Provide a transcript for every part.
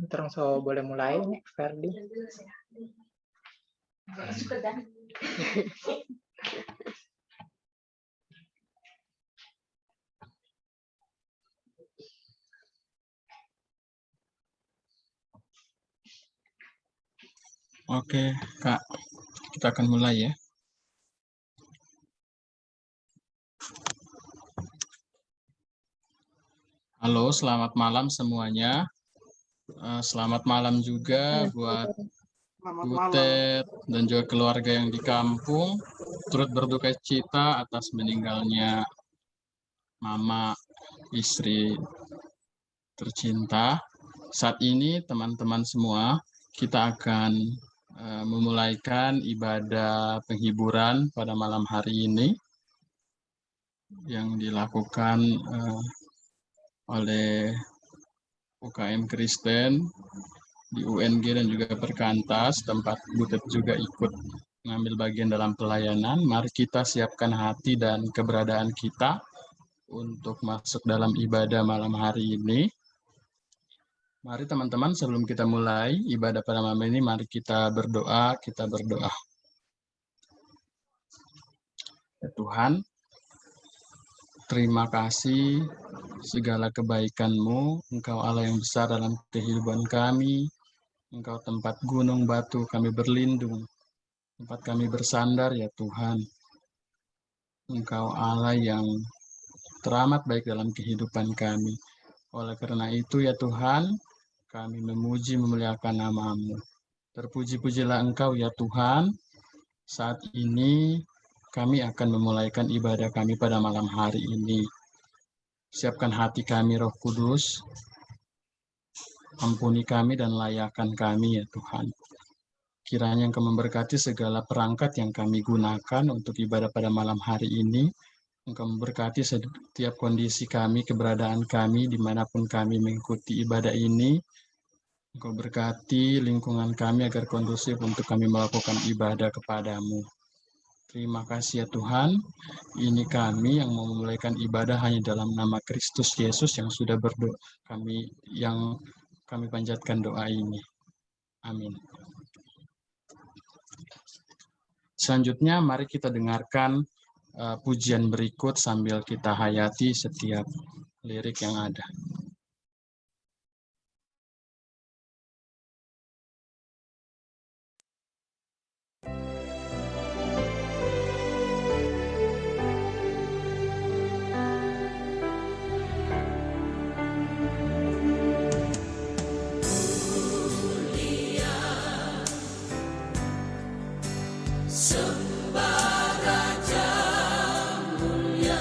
Terus so boleh mulai nih, Ferdi. Oke, Kak. Kita akan mulai ya. Halo, selamat malam semuanya. Selamat malam juga buat Butet dan juga keluarga yang di kampung. Turut berduka cita atas meninggalnya Mama, istri tercinta. Saat ini teman-teman semua, kita akan memulaikan ibadah penghiburan pada malam hari ini yang dilakukan oleh UKM Kristen di UNG dan juga Perkantas, tempat Butet juga ikut mengambil bagian dalam pelayanan. Mari kita siapkan hati dan keberadaan kita untuk masuk dalam ibadah malam hari ini. Mari teman-teman, sebelum kita mulai ibadah pada malam ini, mari kita berdoa. Ya Tuhan, terima kasih segala kebaikan-Mu. Engkau Allah yang besar dalam kehidupan kami. Engkau tempat gunung batu kami berlindung. Tempat kami bersandar ya Tuhan. Engkau Allah yang teramat baik dalam kehidupan kami. Oleh karena itu ya Tuhan, kami memuji memuliakan nama-Mu. Terpuji-pujilah Engkau ya Tuhan. Saat ini kami akan memulaikan ibadah kami pada malam hari ini. Siapkan hati kami Roh Kudus. Ampuni kami dan layakan kami ya Tuhan. Kiranya Engkau memberkati segala perangkat yang kami gunakan untuk ibadah pada malam hari ini. Engkau memberkati setiap kondisi kami, keberadaan kami, dimanapun kami mengikuti ibadah ini. Engkau berkati lingkungan kami agar kondusif untuk kami melakukan ibadah kepadamu. Terima kasih ya Tuhan. Ini kami yang mau memulaikan ibadah hanya dalam nama Kristus Yesus yang sudah berdoa kami panjatkan doa ini. Amin. Selanjutnya mari kita dengarkan pujian berikut sambil kita hayati setiap lirik yang ada. Sembah Raja mulia,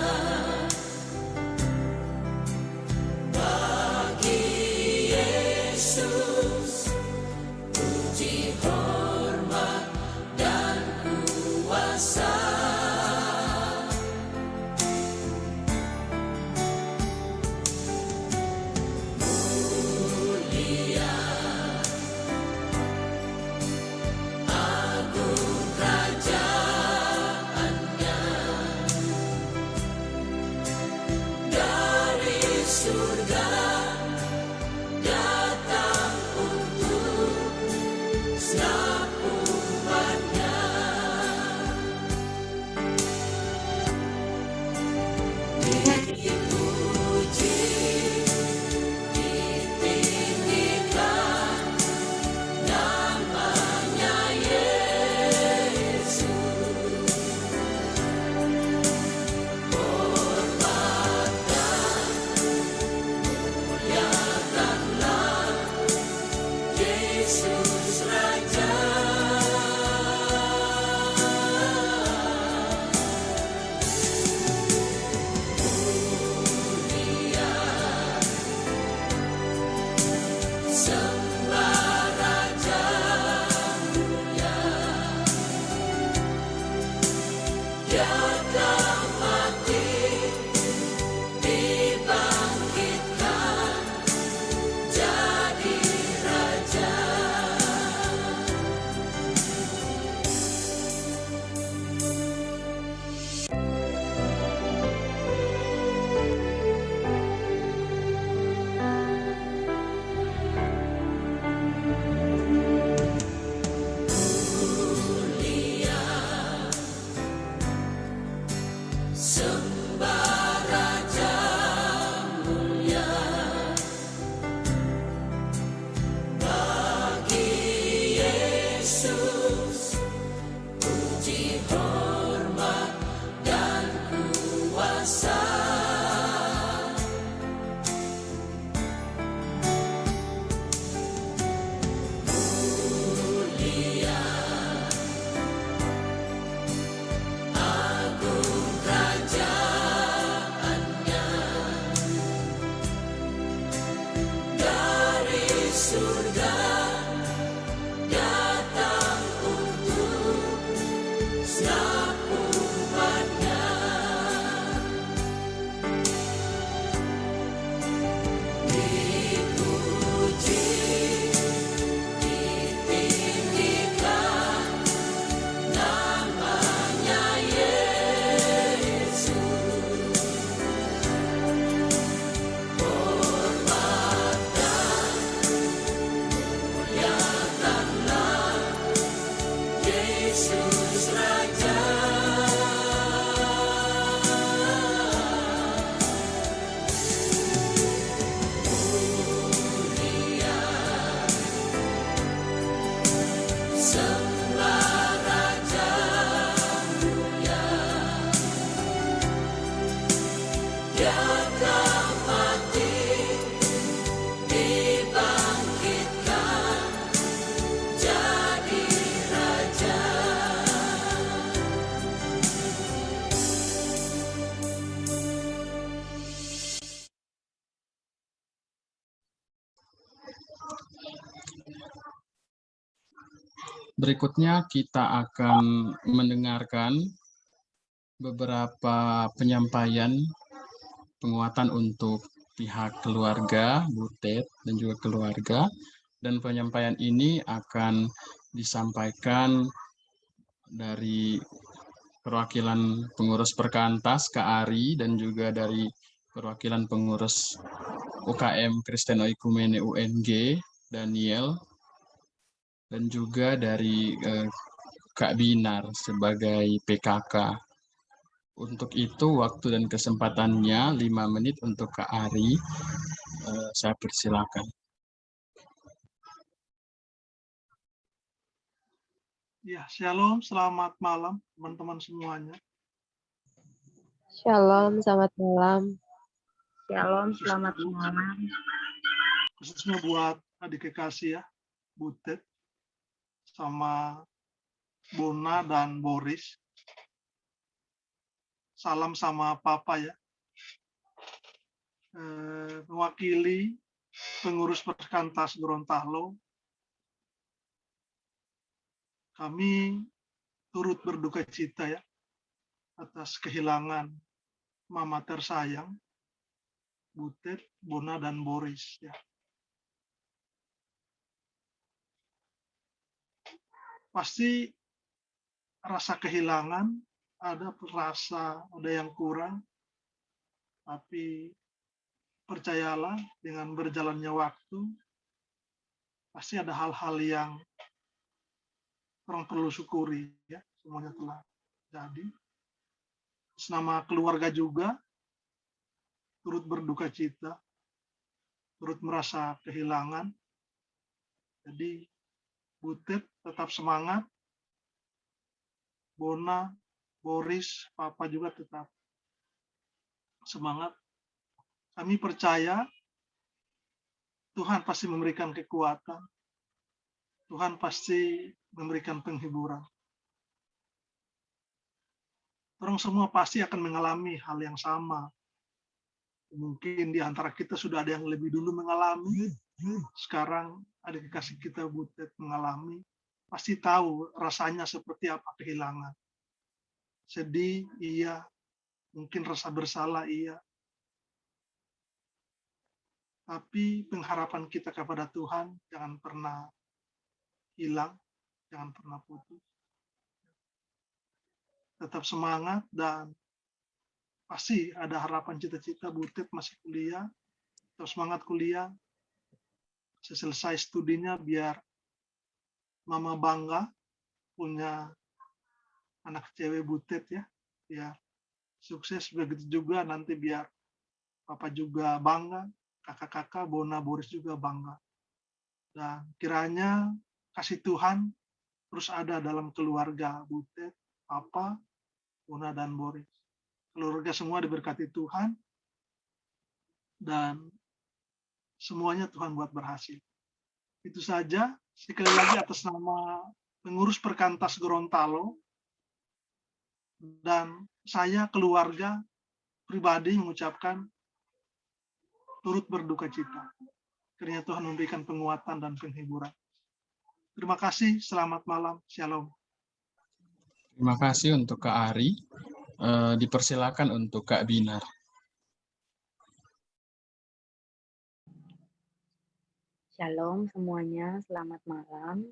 surga datang untuk setiap umatnya. Dipuji, ditinggikan namanya Yesus. Hormat dan muliakanlah Yesus Raja. Mulia, sembah Raja mulia. Dia telah mati, dibangkitkan jadi Raja. Berikutnya kita akan mendengarkan beberapa penyampaian penguatan untuk pihak keluarga, Butet, dan juga keluarga. Dan penyampaian ini akan disampaikan dari perwakilan pengurus Perkantas, Kak Ari, dan juga dari perwakilan pengurus UKM Kristen Oikumene UNG, Daniel, dan juga dari Kak Binar sebagai PKK. Untuk itu waktu dan kesempatannya 5 menit untuk Kak Ari. Saya persilakan. Ya, shalom, selamat malam teman-teman semuanya. Shalom, selamat malam. Shalom, selamat malam. Khususnya buat adik kekasih ya, Butet, sama Bona dan Boris. Salam sama Papa ya. Mewakili pengurus Perkantas Gorontalo, kami turut berduka cita ya atas kehilangan mama tersayang, Butet, Bona, dan Boris ya. Pasti rasa kehilangan, ada yang kurang, tapi percayalah dengan berjalannya waktu, pasti ada hal-hal yang orang perlu syukuri ya, semuanya telah jadi. Nama keluarga juga turut berduka cita, turut merasa kehilangan. Jadi Butet tetap semangat, Bona, Boris, Papa juga tetap semangat. Kami percaya Tuhan pasti memberikan kekuatan, Tuhan pasti memberikan penghiburan. Orang semua pasti akan mengalami hal yang sama. Mungkin di antara kita sudah ada yang lebih dulu mengalami, sekarang adik kekasih kita Butet mengalami, pasti tahu rasanya seperti apa kehilangan. Sedih, iya. Mungkin rasa bersalah, iya. Tapi pengharapan kita kepada Tuhan jangan pernah hilang, jangan pernah putus. Tetap semangat dan pasti ada harapan cita-cita. Butet masih kuliah, tetap semangat kuliah. Selesai studinya biar mama bangga punya anak cewek Butet ya, biar sukses. Begitu juga nanti biar papa juga bangga, kakak-kakak Bona, Boris juga bangga. Dan kiranya kasih Tuhan terus ada dalam keluarga Butet, papa, Bona, dan Boris. Keluarga semua diberkati Tuhan dan semuanya Tuhan buat berhasil. Itu saja. Sekali lagi atas nama pengurus Perkantas Gorontalo dan saya keluarga pribadi mengucapkan turut berduka cita Kiranya Tuhan memberikan penguatan dan penghiburan. Terima kasih, selamat malam, shalom. Terima kasih untuk Kak Ari. Dipersilakan untuk Kak Binar. Shalom semuanya, selamat malam.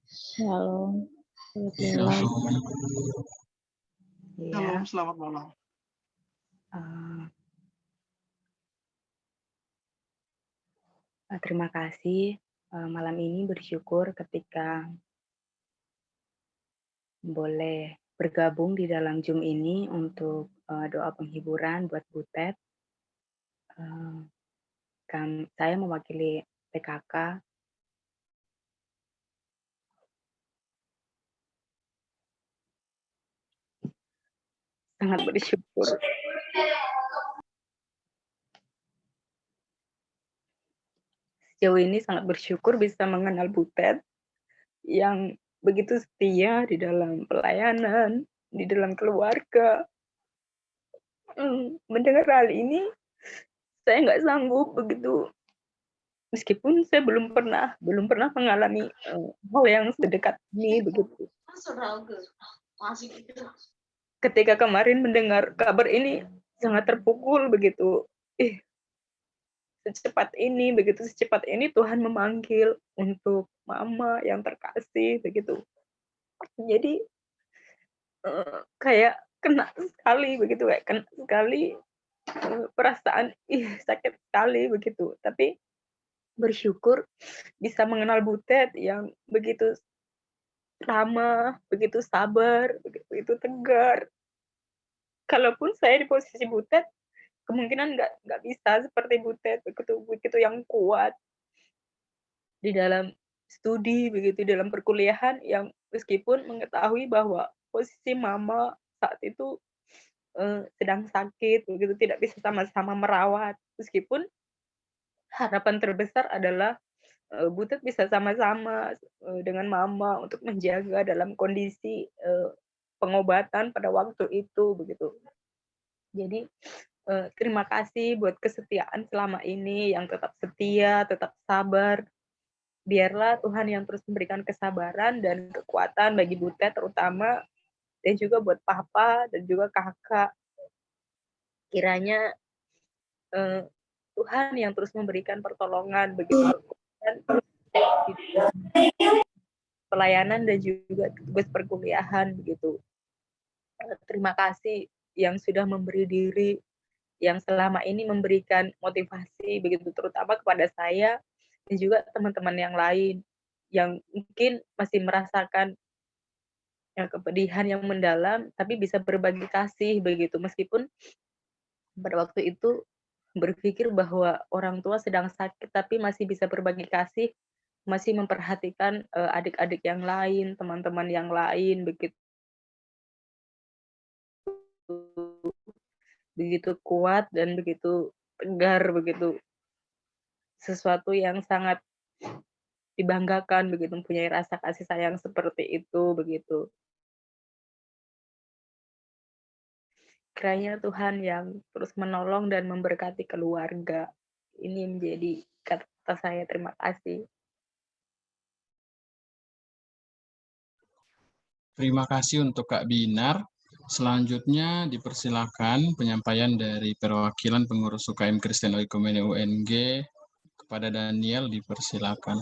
Shalom. Shalom. Ya, Shalom, selamat malam. terima kasih. Malam ini bersyukur ketika boleh bergabung di dalam Zoom ini untuk doa penghiburan buat Butet. Saya mewakili PKK. Sangat bersyukur. Sejauh ini sangat bersyukur bisa mengenal Butet yang begitu setia di dalam pelayanan, di dalam keluarga. Mendengar hal ini, saya nggak sanggup begitu. Meskipun saya belum pernah mengalami hal yang sedekat ini begitu. Ketika kemarin mendengar kabar ini sangat terpukul begitu. Secepat ini Tuhan memanggil untuk mama yang terkasih begitu. Jadi kayak kena sekali begitu, perasaan sakit sekali begitu. Tapi bersyukur bisa mengenal Butet yang begitu ramah, begitu sabar, begitu tegar. Kalaupun saya di posisi Butet, kemungkinan nggak bisa seperti Butet, begitu yang kuat di dalam studi, begitu dalam perkuliahan, yang meskipun mengetahui bahwa posisi mama saat itu sedang sakit, begitu tidak bisa sama-sama merawat, meskipun harapan terbesar adalah Butet bisa sama-sama dengan mama untuk menjaga dalam kondisi pengobatan pada waktu itu, begitu. Jadi terima kasih buat kesetiaan selama ini, yang tetap setia, tetap sabar. Biarlah Tuhan yang terus memberikan kesabaran dan kekuatan bagi Butet terutama, dan juga buat papa dan juga kakak. Kiranya Tuhan yang terus memberikan pertolongan begitu, dan pelayanan dan juga tugas perkuliahan begitu. Terima kasih yang sudah memberi diri, yang selama ini memberikan motivasi begitu, terutama kepada saya dan juga teman-teman yang lain yang mungkin masih merasakan kepedihan yang mendalam, tapi bisa berbagi kasih begitu, meskipun pada waktu itu berpikir bahwa orang tua sedang sakit tapi masih bisa berbagi kasih, masih memperhatikan adik-adik yang lain, teman-teman yang lain begitu. Begitu kuat dan begitu tegar begitu. Sesuatu yang sangat dibanggakan begitu, mempunyai rasa kasih sayang seperti itu begitu. Kiranya Tuhan yang terus menolong dan memberkati keluarga. Ini menjadi kata saya, terima kasih. Terima kasih untuk Kak Binar. Selanjutnya dipersilakan penyampaian dari perwakilan pengurus UKM Kristen Oikumene UNG kepada Daniel, dipersilakan.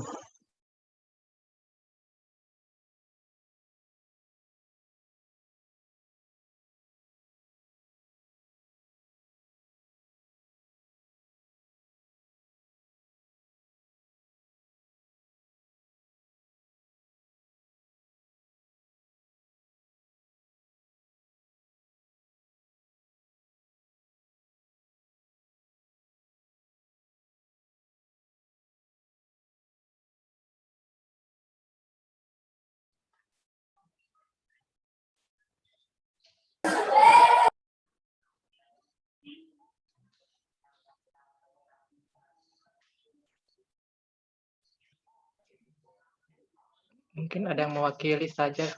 Mungkin ada yang mewakili saja.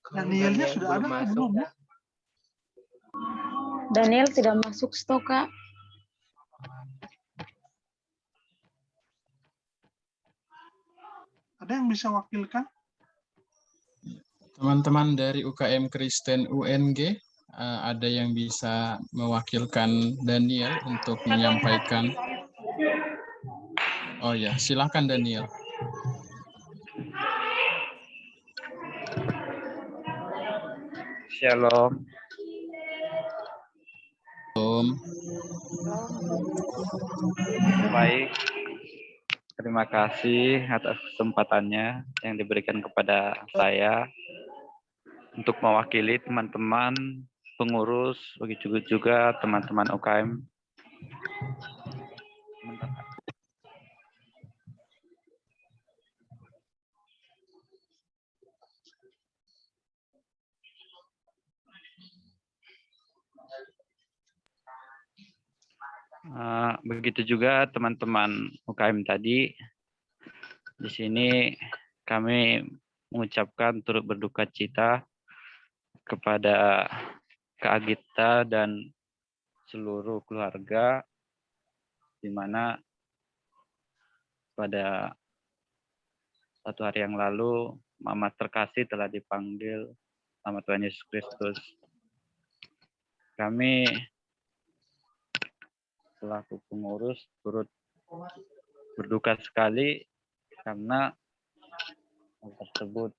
Kalau Danielnya Daniel sudah belum ada atau masuk. belum? Daniel tidak masuk stok, Kak. Ada yang bisa wakilkan? Teman-teman dari UKM Kristen UNG, ada yang bisa mewakilkan Daniel untuk menyampaikan? Oh ya, silakan Daniel. Shalom. Baik. Terima kasih atas kesempatannya yang diberikan kepada saya untuk mewakili teman-teman pengurus, begitu juga teman-teman UKM. Begitu juga teman-teman UKM tadi. Di sini kami mengucapkan turut berduka cita kepada Kak Agita dan seluruh keluarga, di mana pada satu hari yang lalu Mama terkasih telah dipanggil sama Tuhan Yesus Kristus. Kami selaku pengurus turut berduka sekali karena hal tersebut.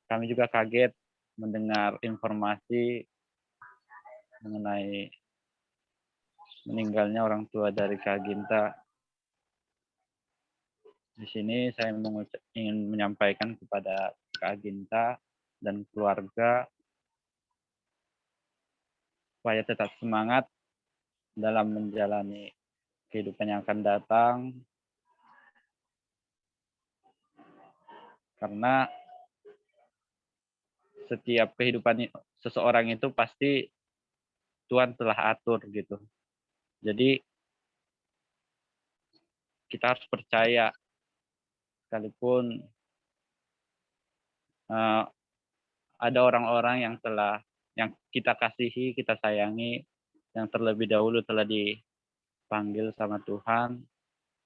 Kami juga kaget mendengar informasi mengenai meninggalnya orang tua dari Kak Ginta. Di sini saya ingin menyampaikan kepada Kak Ginta dan keluarga supaya tetap semangat dalam menjalani kehidupan yang akan datang, karena setiap kehidupan seseorang itu pasti Tuhan telah atur gitu. Jadi kita harus percaya, sekalipun ada orang-orang yang kita kasihi, kita sayangi, yang terlebih dahulu telah dipanggil sama Tuhan,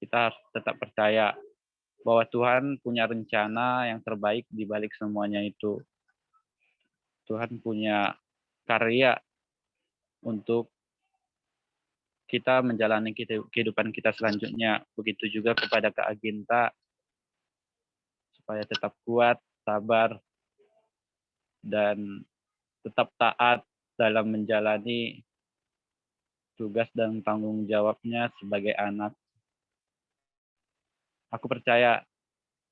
kita harus tetap percaya bahwa Tuhan punya rencana yang terbaik di balik semuanya itu. Tuhan punya karya untuk kita menjalani kehidupan kita selanjutnya. Begitu juga kepada Kak Aginta, supaya tetap kuat, sabar, dan tetap taat dalam menjalani tugas dan tanggung jawabnya sebagai anak. Aku percaya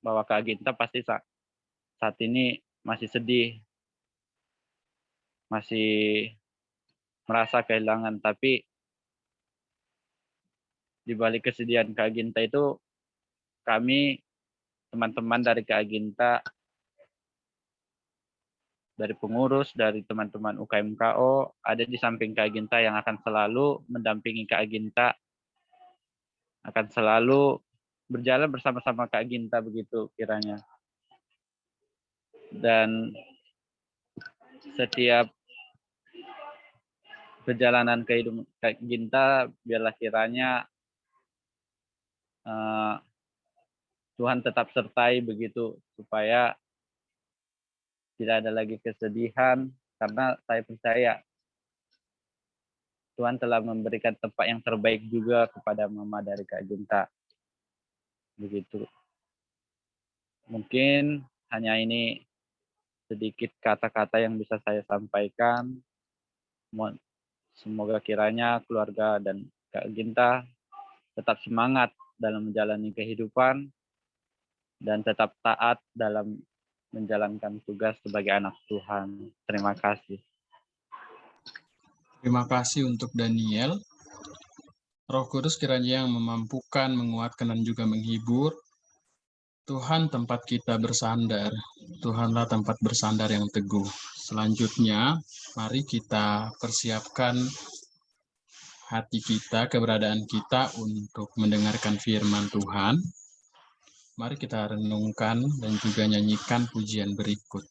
bahwa Kak Ginta pasti saat ini masih sedih, masih merasa kehilangan, tapi di balik kesedihan Kak Ginta itu, kami teman-teman dari Kak Ginta, dari pengurus, dari teman-teman UKMKO, ada di samping Kak Ginta yang akan selalu mendampingi Kak Ginta, akan selalu berjalan bersama-sama Kak Ginta, begitu kiranya. Dan setiap perjalanan kehidupan Kak Ginta, biarlah kiranya Tuhan tetap sertai begitu, supaya tidak ada lagi kesedihan, karena saya percaya Tuhan telah memberikan tempat yang terbaik juga kepada Mama dari Kak Ginta. Begitu. Mungkin hanya ini sedikit kata-kata yang bisa saya sampaikan. Semoga kiranya keluarga dan Kak Ginta tetap semangat dalam menjalani kehidupan dan tetap taat dalam menjalankan tugas sebagai anak Tuhan. Terima kasih. Terima kasih untuk Daniel. Roh Kudus kiranya yang memampukan, menguatkan, dan juga menghibur. Tuhan tempat kita bersandar. Tuhanlah tempat bersandar yang teguh. Selanjutnya, mari kita persiapkan hati kita, keberadaan kita untuk mendengarkan firman Tuhan. Mari kita renungkan dan juga nyanyikan pujian berikut.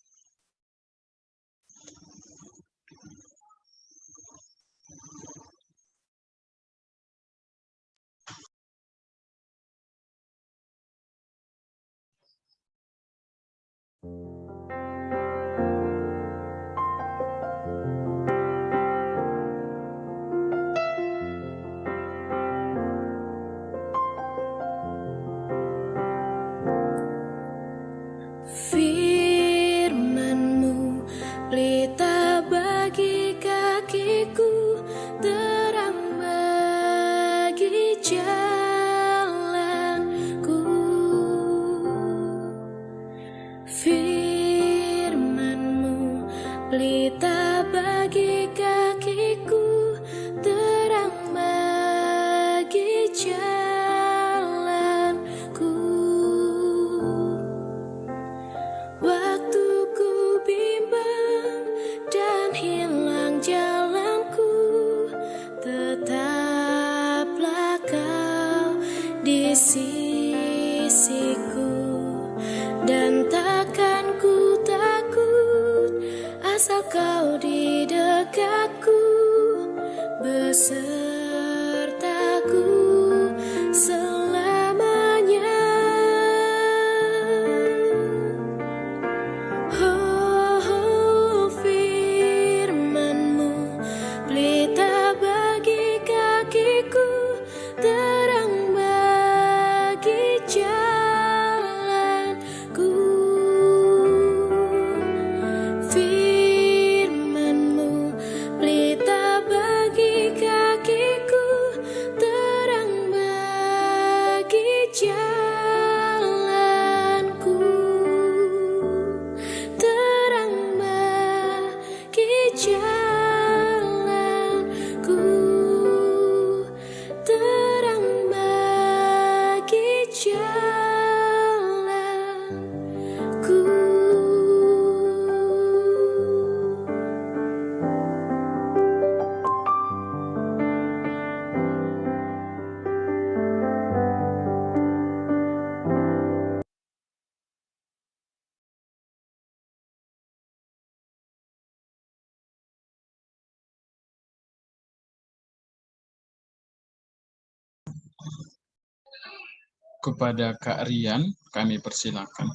Kepada Kak Rian, kami persilakan.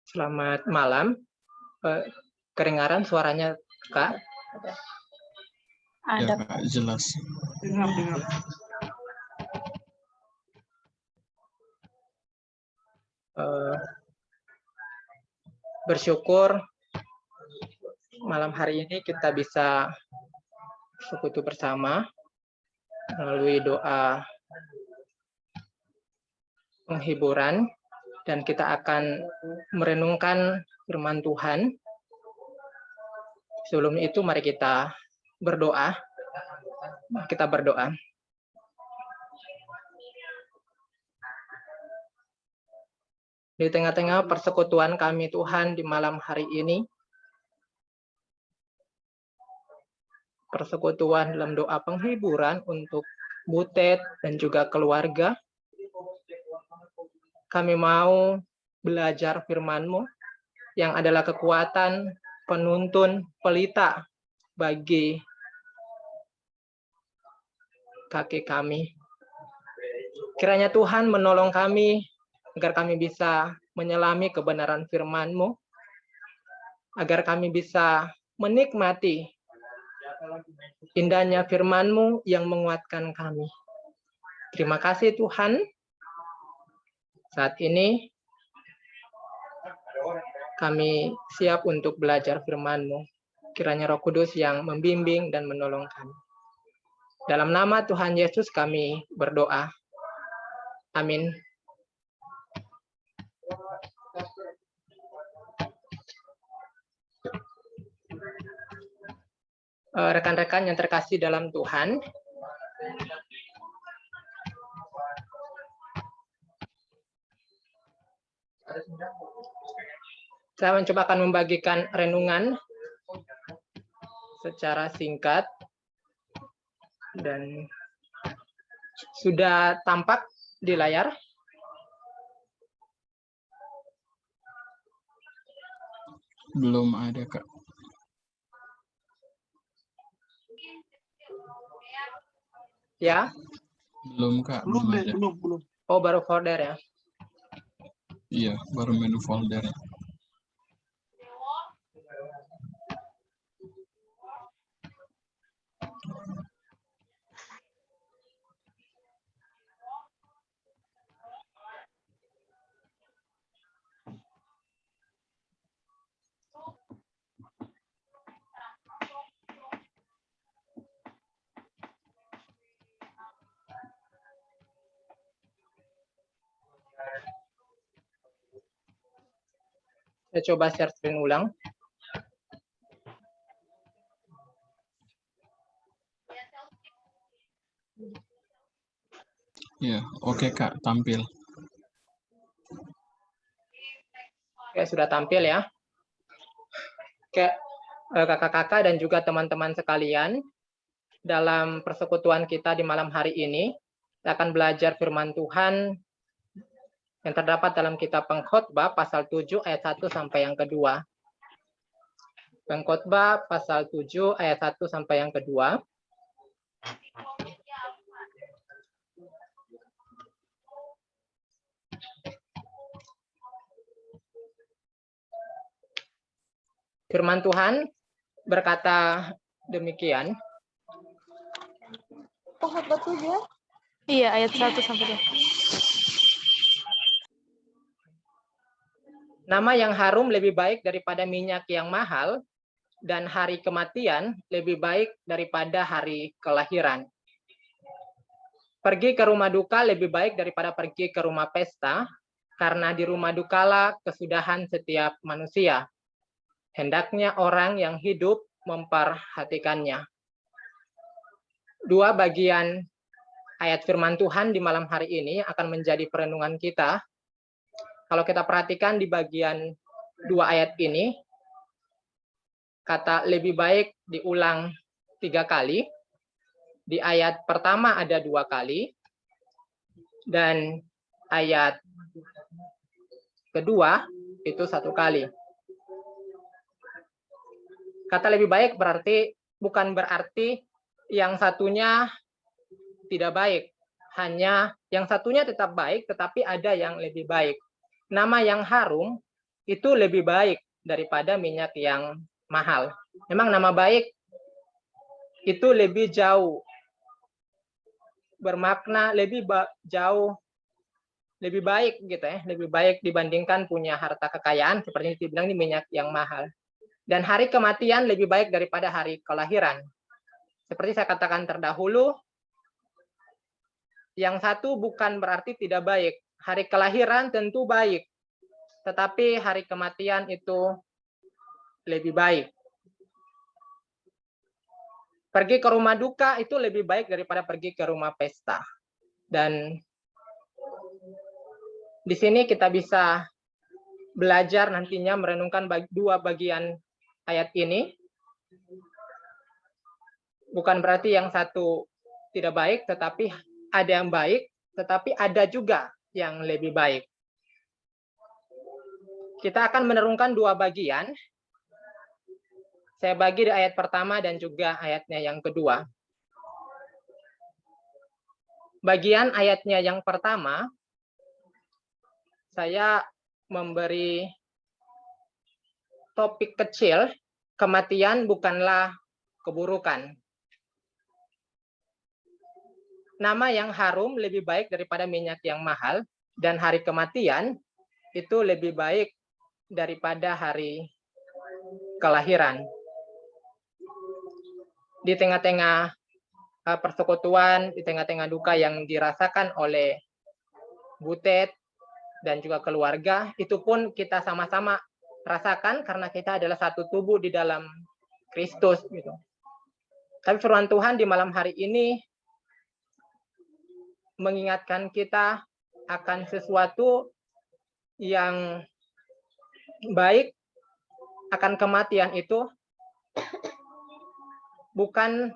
Selamat malam. Kedengaran suaranya, Kak? Ya, Kak, jelas. Dengar. Bersyukur malam hari ini kita bisa sekutu bersama melalui doa penghiburan, dan kita akan merenungkan firman Tuhan. Sebelum itu mari kita berdoa. Kita berdoa. Di tengah-tengah persekutuan kami Tuhan di malam hari ini, persekutuan dalam doa penghiburan untuk Butet dan juga keluarga, kami mau belajar firman-Mu yang adalah kekuatan, penuntun, pelita bagi kaki kami. Kiranya Tuhan menolong kami agar kami bisa menyelami kebenaran firman-Mu, agar kami bisa menikmati indahnya firman-Mu yang menguatkan kami. Terima kasih Tuhan. Saat ini kami siap untuk belajar firman-Mu. Kiranya Roh Kudus yang membimbing dan menolong kami. Dalam nama Tuhan Yesus kami berdoa. Amin. Rekan-rekan yang terkasih dalam Tuhan, saya mencoba akan membagikan renungan secara singkat dan sudah tampak di layar. Belum ada, Kak. Ya? Belum, Kak. Belum ada. Belum. Oh, baru folder ya? Iya, baru menu folder. Saya coba share screen ulang. Iya, oke Kak, tampil. Oke, sudah tampil ya. Oke, kakak-kakak dan juga teman-teman sekalian, dalam persekutuan kita di malam hari ini, kita akan belajar firman Tuhan yang terdapat dalam kitab Pengkhotbah pasal 7 ayat 1 sampai yang kedua. Pengkhotbah pasal 7 ayat 1 sampai yang kedua. Firman Tuhan berkata demikian. Pengkhotbah 7? Iya, ayat 1 sampai 2. Nama yang harum lebih baik daripada minyak yang mahal, dan hari kematian lebih baik daripada hari kelahiran. Pergi ke rumah duka lebih baik daripada pergi ke rumah pesta, karena di rumah dukalah kesudahan setiap manusia. Hendaknya orang yang hidup memperhatikannya. Dua bagian ayat firman Tuhan di malam hari ini akan menjadi perenungan kita. Kalau kita perhatikan di bagian 2 ayat ini, kata lebih baik diulang 3 kali. Di ayat pertama ada 2 kali, dan ayat kedua itu 1 kali. Kata lebih baik bukan berarti yang satunya tidak baik. Hanya yang satunya tetap baik, tetapi ada yang lebih baik. Nama yang harum itu lebih baik daripada minyak yang mahal. Memang nama baik itu lebih jauh bermakna, jauh lebih baik gitu ya, lebih baik dibandingkan punya harta kekayaan seperti yang dibilang di minyak yang mahal. Dan hari kematian lebih baik daripada hari kelahiran. Seperti saya katakan terdahulu, yang satu bukan berarti tidak baik. Hari kelahiran tentu baik, tetapi hari kematian itu lebih baik. Pergi ke rumah duka itu lebih baik daripada pergi ke rumah pesta. Dan di sini kita bisa belajar nantinya merenungkan dua bagian ayat ini. Bukan berarti yang satu tidak baik, tetapi ada yang baik, tetapi ada juga yang lebih baik. Kita akan merenungkan dua bagian. Saya bagi di ayat pertama dan juga ayatnya yang kedua. Bagian ayatnya yang pertama, saya memberi topik kecil, kematian bukanlah keburukan. Nama yang harum lebih baik daripada minyak yang mahal, dan hari kematian itu lebih baik daripada hari kelahiran. Di tengah-tengah persekutuan, di tengah-tengah duka yang dirasakan oleh Butet dan juga keluarga, itu pun kita sama-sama rasakan karena kita adalah satu tubuh di dalam Kristus gitu. Tapi firman Tuhan di malam hari ini mengingatkan kita akan sesuatu yang baik, akan kematian itu bukan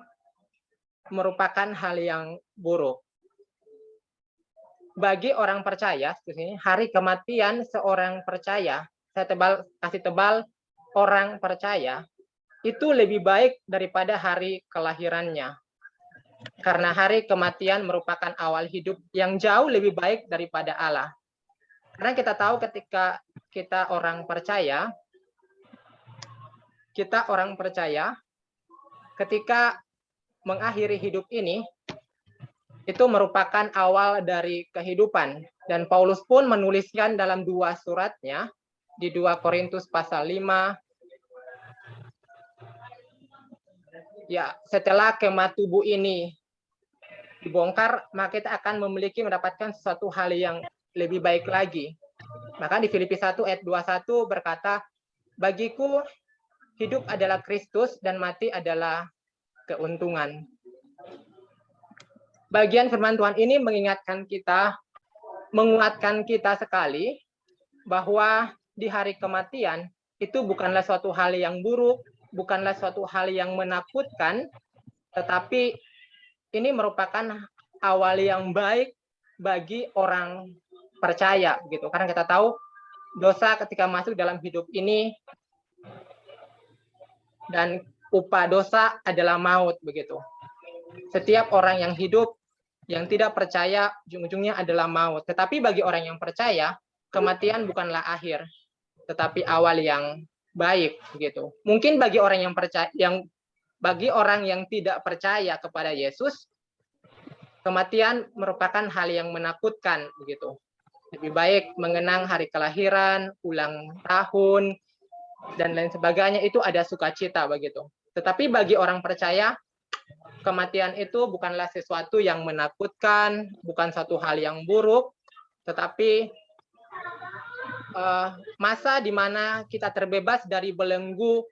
merupakan hal yang buruk. Bagi orang percaya, hari kematian seorang percaya, saya kasih tebal, orang percaya, itu lebih baik daripada hari kelahirannya. Karena hari kematian merupakan awal hidup yang jauh lebih baik daripada Allah. Karena kita tahu ketika kita orang percaya, ketika mengakhiri hidup ini, itu merupakan awal dari kehidupan. Dan Paulus pun menuliskan dalam dua suratnya, di 2 Korintus pasal 5, ya, setelah kemah tubuh ini dibongkar, maka kita akan mendapatkan sesuatu hal yang lebih baik lagi. Maka di Filipi 1 ayat 21 berkata, bagiku hidup adalah Kristus dan mati adalah keuntungan. Bagian firman Tuhan ini mengingatkan kita, menguatkan kita sekali bahwa di hari kematian itu bukanlah suatu hal yang buruk, bukanlah suatu hal yang menakutkan, tetapi ini merupakan awal yang baik bagi orang percaya gitu. Karena kita tahu dosa ketika masuk dalam hidup ini dan upah dosa adalah maut begitu. Setiap orang yang hidup yang tidak percaya ujung-ujungnya adalah maut. Tetapi bagi orang yang percaya, kematian bukanlah akhir, tetapi awal yang baik begitu. Mungkin bagi orang yang tidak percaya kepada Yesus, kematian merupakan hal yang menakutkan begitu. Lebih baik mengenang hari kelahiran, ulang tahun, dan lain sebagainya, itu ada sukacita begitu. Tetapi bagi orang percaya, kematian itu bukanlah sesuatu yang menakutkan, bukan satu hal yang buruk, tetapi masa di mana kita terbebas dari belenggu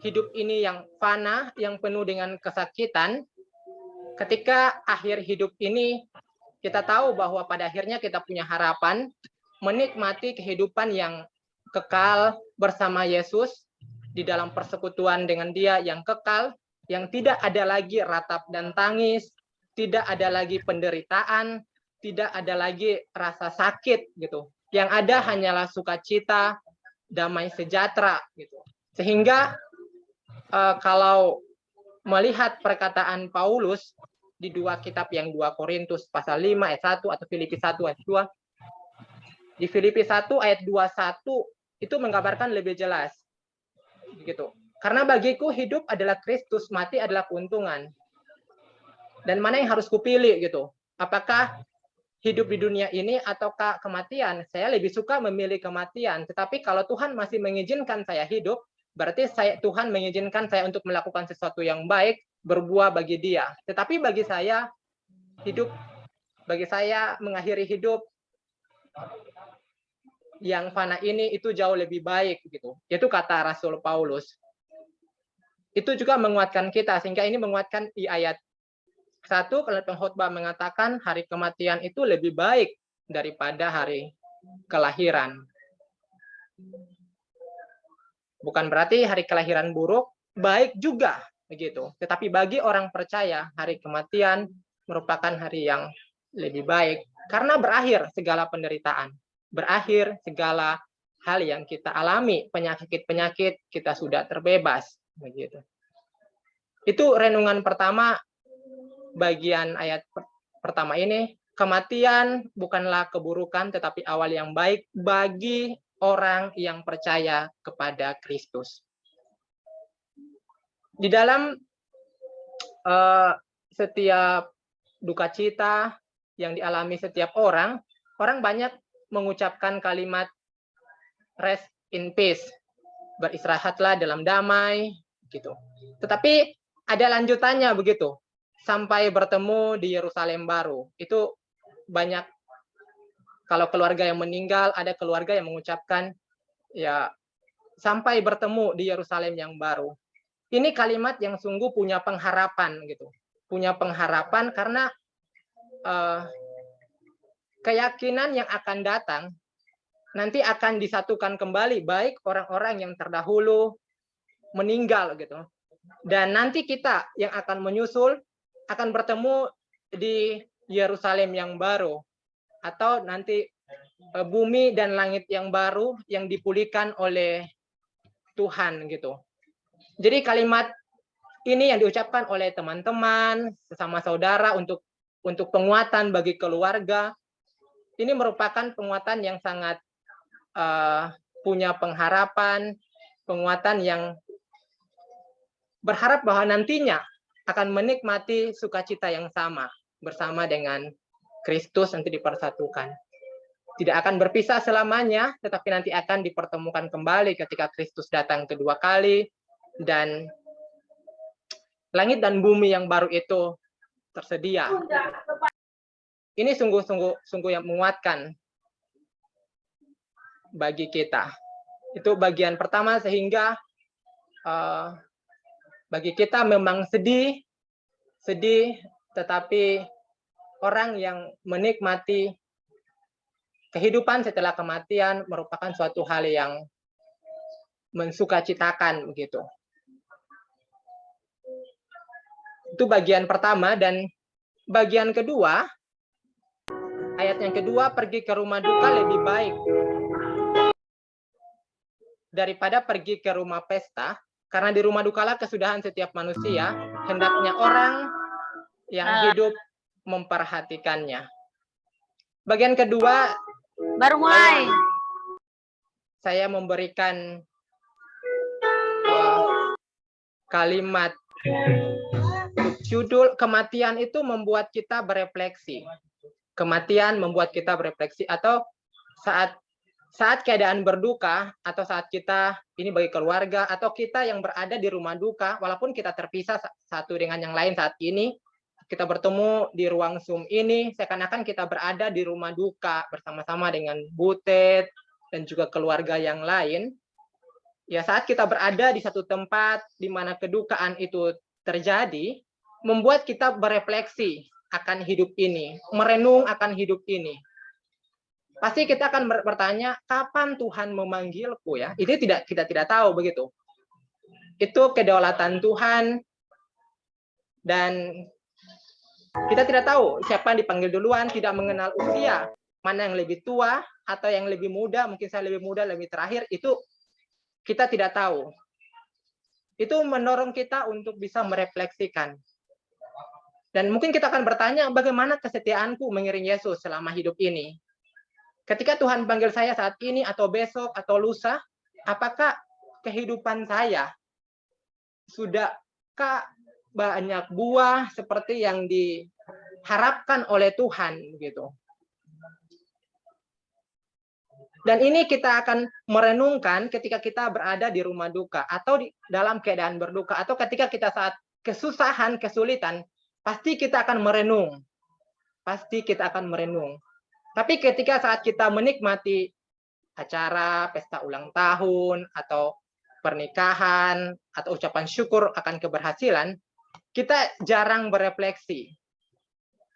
hidup ini yang fana, yang penuh dengan kesakitan. Ketika akhir hidup ini, kita tahu bahwa pada akhirnya kita punya harapan menikmati kehidupan yang kekal bersama Yesus di dalam persekutuan dengan Dia yang kekal, yang tidak ada lagi ratap dan tangis, tidak ada lagi penderitaan, tidak ada lagi rasa sakit gitu. Yang ada hanyalah sukacita, damai sejahtera gitu. Sehingga kalau melihat perkataan Paulus di dua kitab yang 2 Korintus pasal 5 ayat 1 atau Filipi 1 ayat 2. Di Filipi 1 ayat 21 itu menggambarkan lebih jelas. Begitu. Karena bagiku hidup adalah Kristus, mati adalah keuntungan. Dan mana yang harus kupilih gitu? Apakah hidup di dunia ini ataukah kematian? Saya lebih suka memilih kematian. Tetapi kalau Tuhan masih mengizinkan saya hidup, berarti Tuhan mengizinkan saya untuk melakukan sesuatu yang baik, berbuah bagi Dia. Tetapi bagi saya mengakhiri hidup yang fana ini itu jauh lebih baik gitu. Itu kata Rasul Paulus. Itu juga menguatkan kita, sehingga ini menguatkan di ayat 1 kalau pengkhotbah mengatakan hari kematian itu lebih baik daripada hari kelahiran. Bukan berarti hari kelahiran buruk, baik juga begitu. Tetapi bagi orang percaya, hari kematian merupakan hari yang lebih baik karena berakhir segala penderitaan, berakhir segala hal yang kita alami, penyakit-penyakit kita sudah terbebas begitu. Itu renungan pertama bagian ayat pertama ini. Kematian bukanlah keburukan tetapi awal yang baik bagi orang yang percaya kepada Kristus. Di dalam setiap duka cita yang dialami setiap orang banyak mengucapkan kalimat rest in peace, beristirahatlah dalam damai gitu. Tetapi ada lanjutannya begitu, sampai bertemu di Yerusalem baru. Itu banyak, kalau keluarga yang meninggal, ada keluarga yang mengucapkan ya sampai bertemu di Yerusalem yang baru. Ini kalimat yang sungguh punya pengharapan gitu, punya pengharapan karena keyakinan yang akan datang nanti akan disatukan kembali, baik orang-orang yang terdahulu meninggal gitu, dan nanti kita yang akan menyusul akan bertemu di Yerusalem yang baru, atau nanti bumi dan langit yang baru yang dipulihkan oleh Tuhan gitu. Jadi kalimat ini yang diucapkan oleh teman-teman, sesama saudara untuk penguatan bagi keluarga. Ini merupakan penguatan yang sangat punya pengharapan, penguatan yang berharap bahwa nantinya akan menikmati sukacita yang sama bersama dengan Kristus nanti dipersatukan. Tidak akan berpisah selamanya, tetapi nanti akan dipertemukan kembali ketika Kristus datang kedua kali, dan langit dan bumi yang baru itu tersedia. Ini sungguh yang menguatkan bagi kita. Itu bagian pertama, sehingga bagi kita memang sedih, tetapi orang yang menikmati kehidupan setelah kematian merupakan suatu hal yang mensukacitakan begitu. Itu bagian pertama. Dan bagian kedua, ayat yang kedua, pergi ke rumah duka lebih baik daripada pergi ke rumah pesta, karena di rumah dukalah kesudahan setiap manusia, hendaknya orang yang hidup memperhatikannya. Bagian kedua, Baru mulai. saya memberikan kalimat judul kematian itu membuat kita berefleksi. Kematian membuat kita berefleksi, atau saat keadaan berduka, atau saat kita ini bagi keluarga atau kita yang berada di rumah duka, walaupun kita terpisah satu dengan yang lain saat ini, kita bertemu di ruang Zoom ini, seakan-akan kita berada di rumah duka bersama-sama dengan Butet dan juga keluarga yang lain. Ya, saat kita berada di satu tempat di mana kedukaan itu terjadi, membuat kita berefleksi akan hidup ini, merenung akan hidup ini. Pasti kita akan bertanya, kapan Tuhan memanggilku ya? Itu kita tidak tahu begitu. Itu kedaulatan Tuhan, dan kita tidak tahu siapa yang dipanggil duluan, tidak mengenal usia, mana yang lebih tua atau yang lebih muda, mungkin saya lebih muda, lebih terakhir, itu kita tidak tahu. Itu mendorong kita untuk bisa merefleksikan. Dan mungkin kita akan bertanya, bagaimana kesetiaanku mengiring Yesus selama hidup ini? Ketika Tuhan panggil saya saat ini, atau besok, atau lusa, apakah kehidupan saya sudahkah banyak buah seperti yang diharapkan oleh Tuhan gitu. Dan ini kita akan merenungkan ketika kita berada di rumah duka atau di dalam keadaan berduka atau ketika kita saat kesusahan, kesulitan, pasti kita akan merenung. Pasti kita akan merenung. Tapi ketika saat kita menikmati acara, pesta ulang tahun, atau pernikahan, atau ucapan syukur akan keberhasilan, kita jarang berefleksi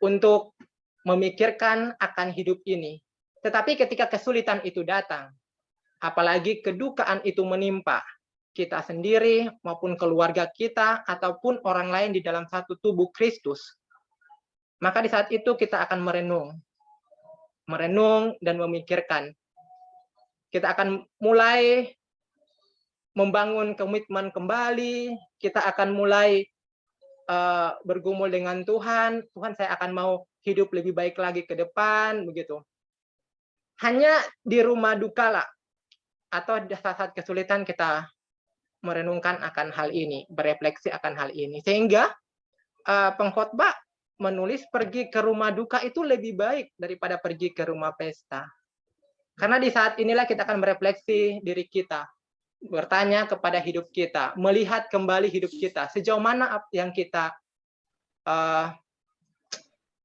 untuk memikirkan akan hidup ini. Tetapi ketika kesulitan itu datang, apalagi kedukaan itu menimpa kita sendiri maupun keluarga kita ataupun orang lain di dalam satu tubuh Kristus, maka di saat itu kita akan merenung dan memikirkan. Kita akan mulai membangun komitmen kembali, kita akan mulai bergumul dengan Tuhan, Tuhan saya akan mau hidup lebih baik lagi ke depan, begitu. Hanya di rumah duka lah, atau di saat kesulitan kita merenungkan akan hal ini, berefleksi akan hal ini. Sehingga pengkhotbah menulis pergi ke rumah duka itu lebih baik daripada pergi ke rumah pesta. Karena di saat inilah kita akan merefleksi diri kita, bertanya kepada hidup kita, melihat kembali hidup kita, sejauh mana yang kita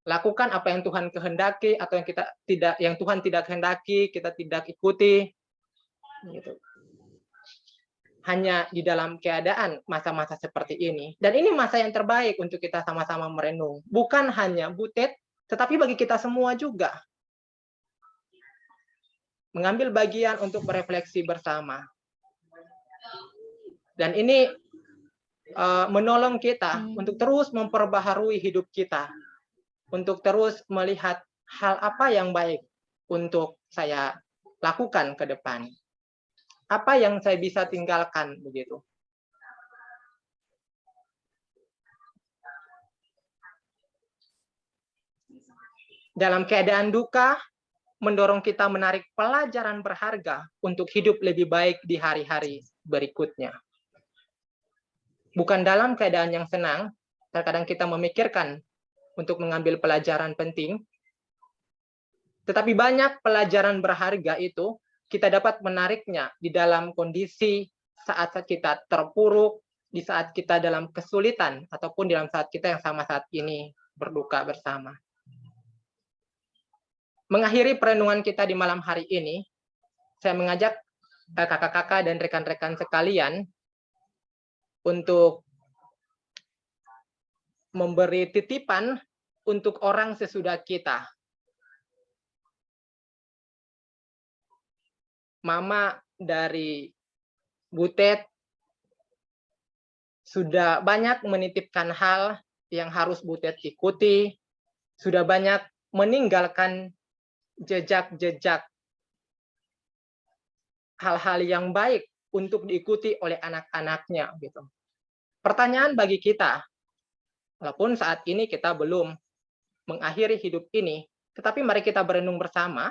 lakukan, apa yang Tuhan kehendaki atau yang Tuhan tidak kehendaki, kita tidak ikuti. Gitu. Hanya di dalam keadaan masa-masa seperti ini. Dan ini masa yang terbaik untuk kita sama-sama merenung. Bukan hanya Butet, tetapi bagi kita semua juga. Mengambil bagian untuk berefleksi bersama. Dan ini menolong kita untuk terus memperbaharui hidup kita. Untuk terus melihat hal apa yang baik untuk saya lakukan ke depan. Apa yang saya bisa tinggalkan begitu. Dalam keadaan duka, mendorong kita menarik pelajaran berharga untuk hidup lebih baik di hari-hari berikutnya. Bukan dalam keadaan yang senang, terkadang kita memikirkan untuk mengambil pelajaran penting, tetapi banyak pelajaran berharga itu kita dapat menariknya di dalam kondisi saat kita terpuruk, di saat kita dalam kesulitan, ataupun dalam saat kita yang sama saat ini berduka bersama. Mengakhiri perenungan kita di malam hari ini, saya mengajak kakak-kakak dan rekan-rekan sekalian untuk memberi titipan untuk orang sesudah kita. Mama dari Butet sudah banyak menitipkan hal yang harus Butet ikuti, sudah banyak meninggalkan jejak-jejak hal-hal yang baik untuk diikuti oleh anak-anaknya gitu. Pertanyaan bagi kita, walaupun saat ini kita belum mengakhiri hidup ini, tetapi mari kita berenung bersama.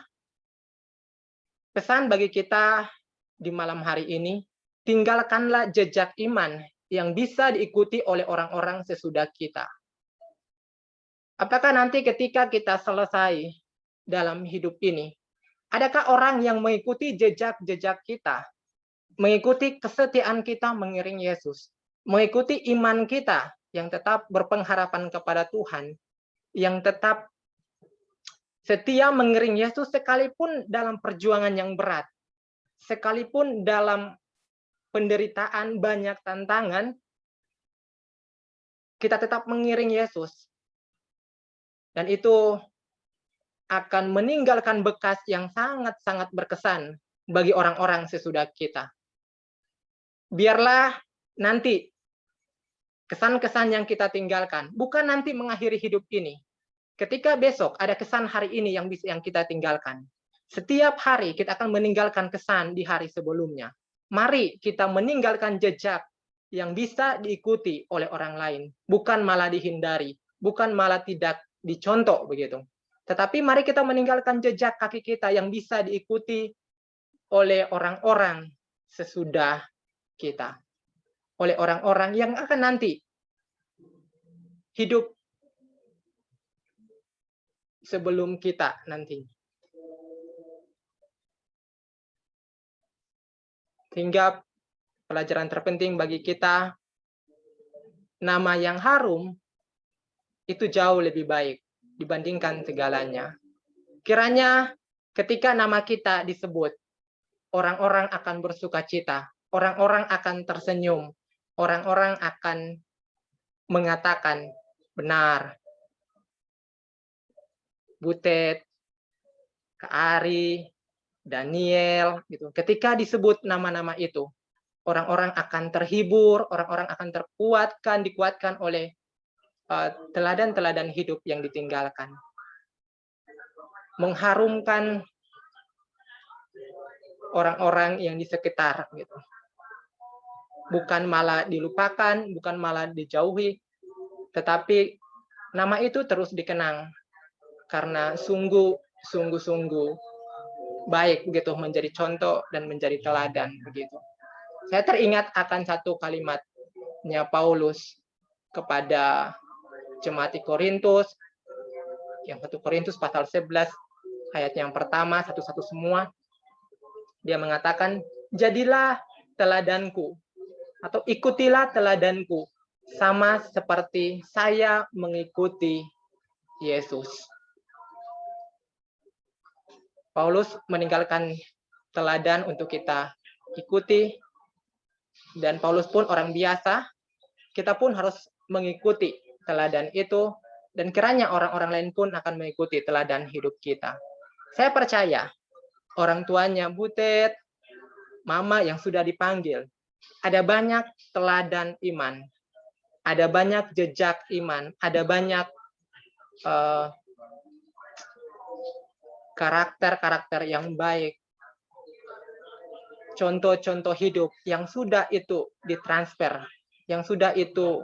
Pesan bagi kita di malam hari ini, tinggalkanlah jejak iman yang bisa diikuti oleh orang-orang sesudah kita. Apakah nanti ketika kita selesai dalam hidup ini, adakah orang yang mengikuti jejak-jejak kita, mengikuti kesetiaan kita mengiring Yesus, mengikuti iman kita yang tetap berpengharapan kepada Tuhan, yang tetap setia mengiring Yesus sekalipun dalam perjuangan yang berat, sekalipun dalam penderitaan banyak tantangan, kita tetap mengiring Yesus. Dan itu akan meninggalkan bekas yang sangat-sangat berkesan bagi orang-orang sesudah kita. Biarlah nanti kesan-kesan yang kita tinggalkan, bukan nanti mengakhiri hidup ini. Ketika besok ada kesan hari ini yang kita tinggalkan. Setiap hari kita akan meninggalkan kesan di hari sebelumnya. Mari kita meninggalkan jejak yang bisa diikuti oleh orang lain, bukan malah dihindari, bukan malah tidak dicontoh begitu. Tetapi mari kita meninggalkan jejak kaki kita yang bisa diikuti oleh orang-orang sesudah kita. Oleh orang-orang yang akan nanti hidup sebelum kita nanti. Sehingga pelajaran terpenting bagi kita, nama yang harum itu jauh lebih baik dibandingkan segalanya. Kiranya ketika nama kita disebut, orang-orang akan bersukacita, orang-orang akan tersenyum, orang-orang akan mengatakan, benar, Butet, Kak Ari, Daniel, gitu. Ketika disebut nama-nama itu, orang-orang akan terhibur, orang-orang akan dikuatkan oleh teladan-teladan hidup yang ditinggalkan. Mengharumkan orang-orang yang di sekitar, gitu. Bukan malah dilupakan, bukan malah dijauhi, tetapi nama itu terus dikenang karena sungguh-sungguh baik begitu, menjadi contoh dan menjadi teladan begitu. Saya teringat akan satu kalimatnya Paulus kepada jemaat di Korintus, yang 1 Korintus pasal 11 ayat yang pertama, satu-satu semua. Dia mengatakan, jadilah teladanku atau ikutilah teladanku sama seperti saya mengikuti Yesus. Paulus meninggalkan teladan untuk kita ikuti, dan Paulus pun orang biasa, kita pun harus mengikuti teladan itu, dan kiranya orang-orang lain pun akan mengikuti teladan hidup kita. Saya percaya orang tuanya Butet, Mama yang sudah dipanggil, ada banyak teladan iman, ada banyak jejak iman, ada banyak karakter-karakter yang baik, contoh-contoh hidup yang sudah itu ditransfer, yang sudah itu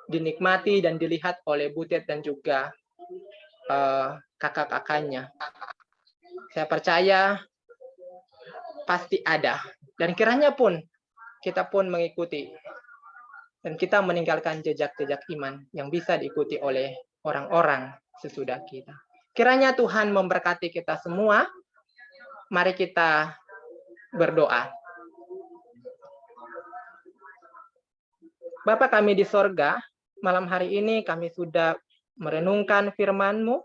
dinikmati dan dilihat oleh Butet dan juga kakak-kakaknya. Saya percaya pasti ada, dan kiranya pun kita pun mengikuti dan kita meninggalkan jejak-jejak iman yang bisa diikuti oleh orang-orang sesudah kita. Kiranya Tuhan memberkati kita semua. Mari kita berdoa. Bapa kami di sorga, malam hari ini kami sudah merenungkan firman-Mu.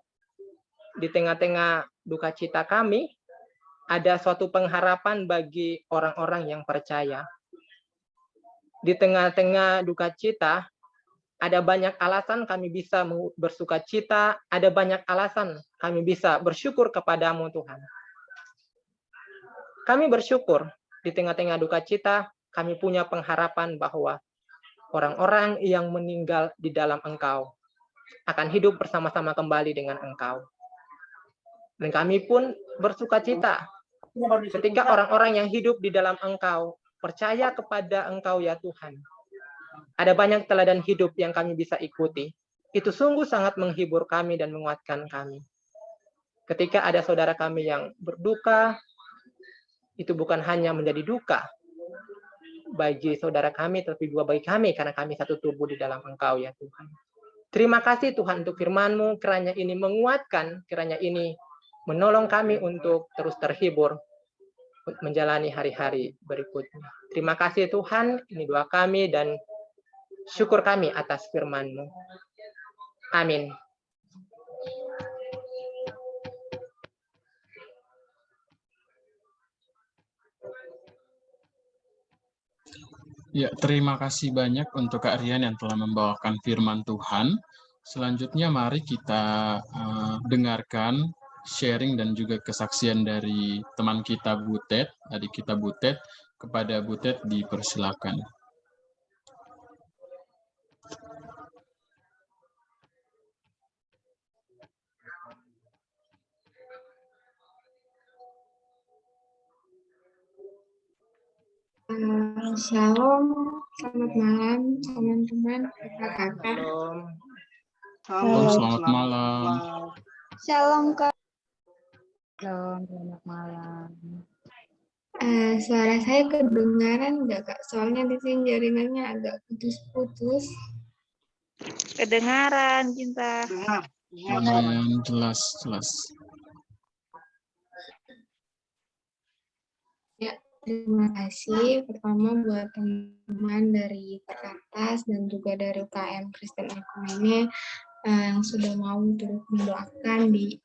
Di tengah-tengah duka cita kami, ada suatu pengharapan bagi orang-orang yang percaya. Di tengah-tengah duka cita, ada banyak alasan kami bisa bersuka cita, ada banyak alasan kami bisa bersyukur kepadamu Tuhan. Kami bersyukur di tengah-tengah duka cita, kami punya pengharapan bahwa orang-orang yang meninggal di dalam Engkau akan hidup bersama-sama kembali dengan Engkau. Dan kami pun bersuka cita ketika orang-orang yang hidup di dalam Engkau percaya kepada Engkau ya Tuhan. Ada banyak teladan hidup yang kami bisa ikuti. Itu sungguh sangat menghibur kami dan menguatkan kami. Ketika ada saudara kami yang berduka, itu bukan hanya menjadi duka bagi saudara kami, tapi juga bagi kami, karena kami satu tubuh di dalam Engkau ya Tuhan. Terima kasih Tuhan untuk firman-Mu, kiranya ini menguatkan, kiranya ini menolong kami untuk terus terhibur menjalani hari-hari berikutnya. Terima kasih Tuhan, ini doa kami dan syukur kami atas firman-Mu. Amin. Ya, terima kasih banyak untuk Kak Rian yang telah membawakan firman Tuhan. Selanjutnya mari kita dengarkan sharing dan juga kesaksian dari teman kita Butet, adik kita Butet. Kepada Butet dipersilakan. Shalom, selamat malam teman-teman, kakak-kakak. Shalom. Om, selamat malam. Shalom Kak. Selamat malam. Suara saya kedengaran nggak Kak? Soalnya di sini jaringannya agak putus-putus. Kedengaran, Cinta. Dengar. Lumayan jelas. Ya, terima kasih pertama buat teman-teman dari Perkatas dan juga dari UKM Kristen Ekumene yang sudah mau turut mendoakan di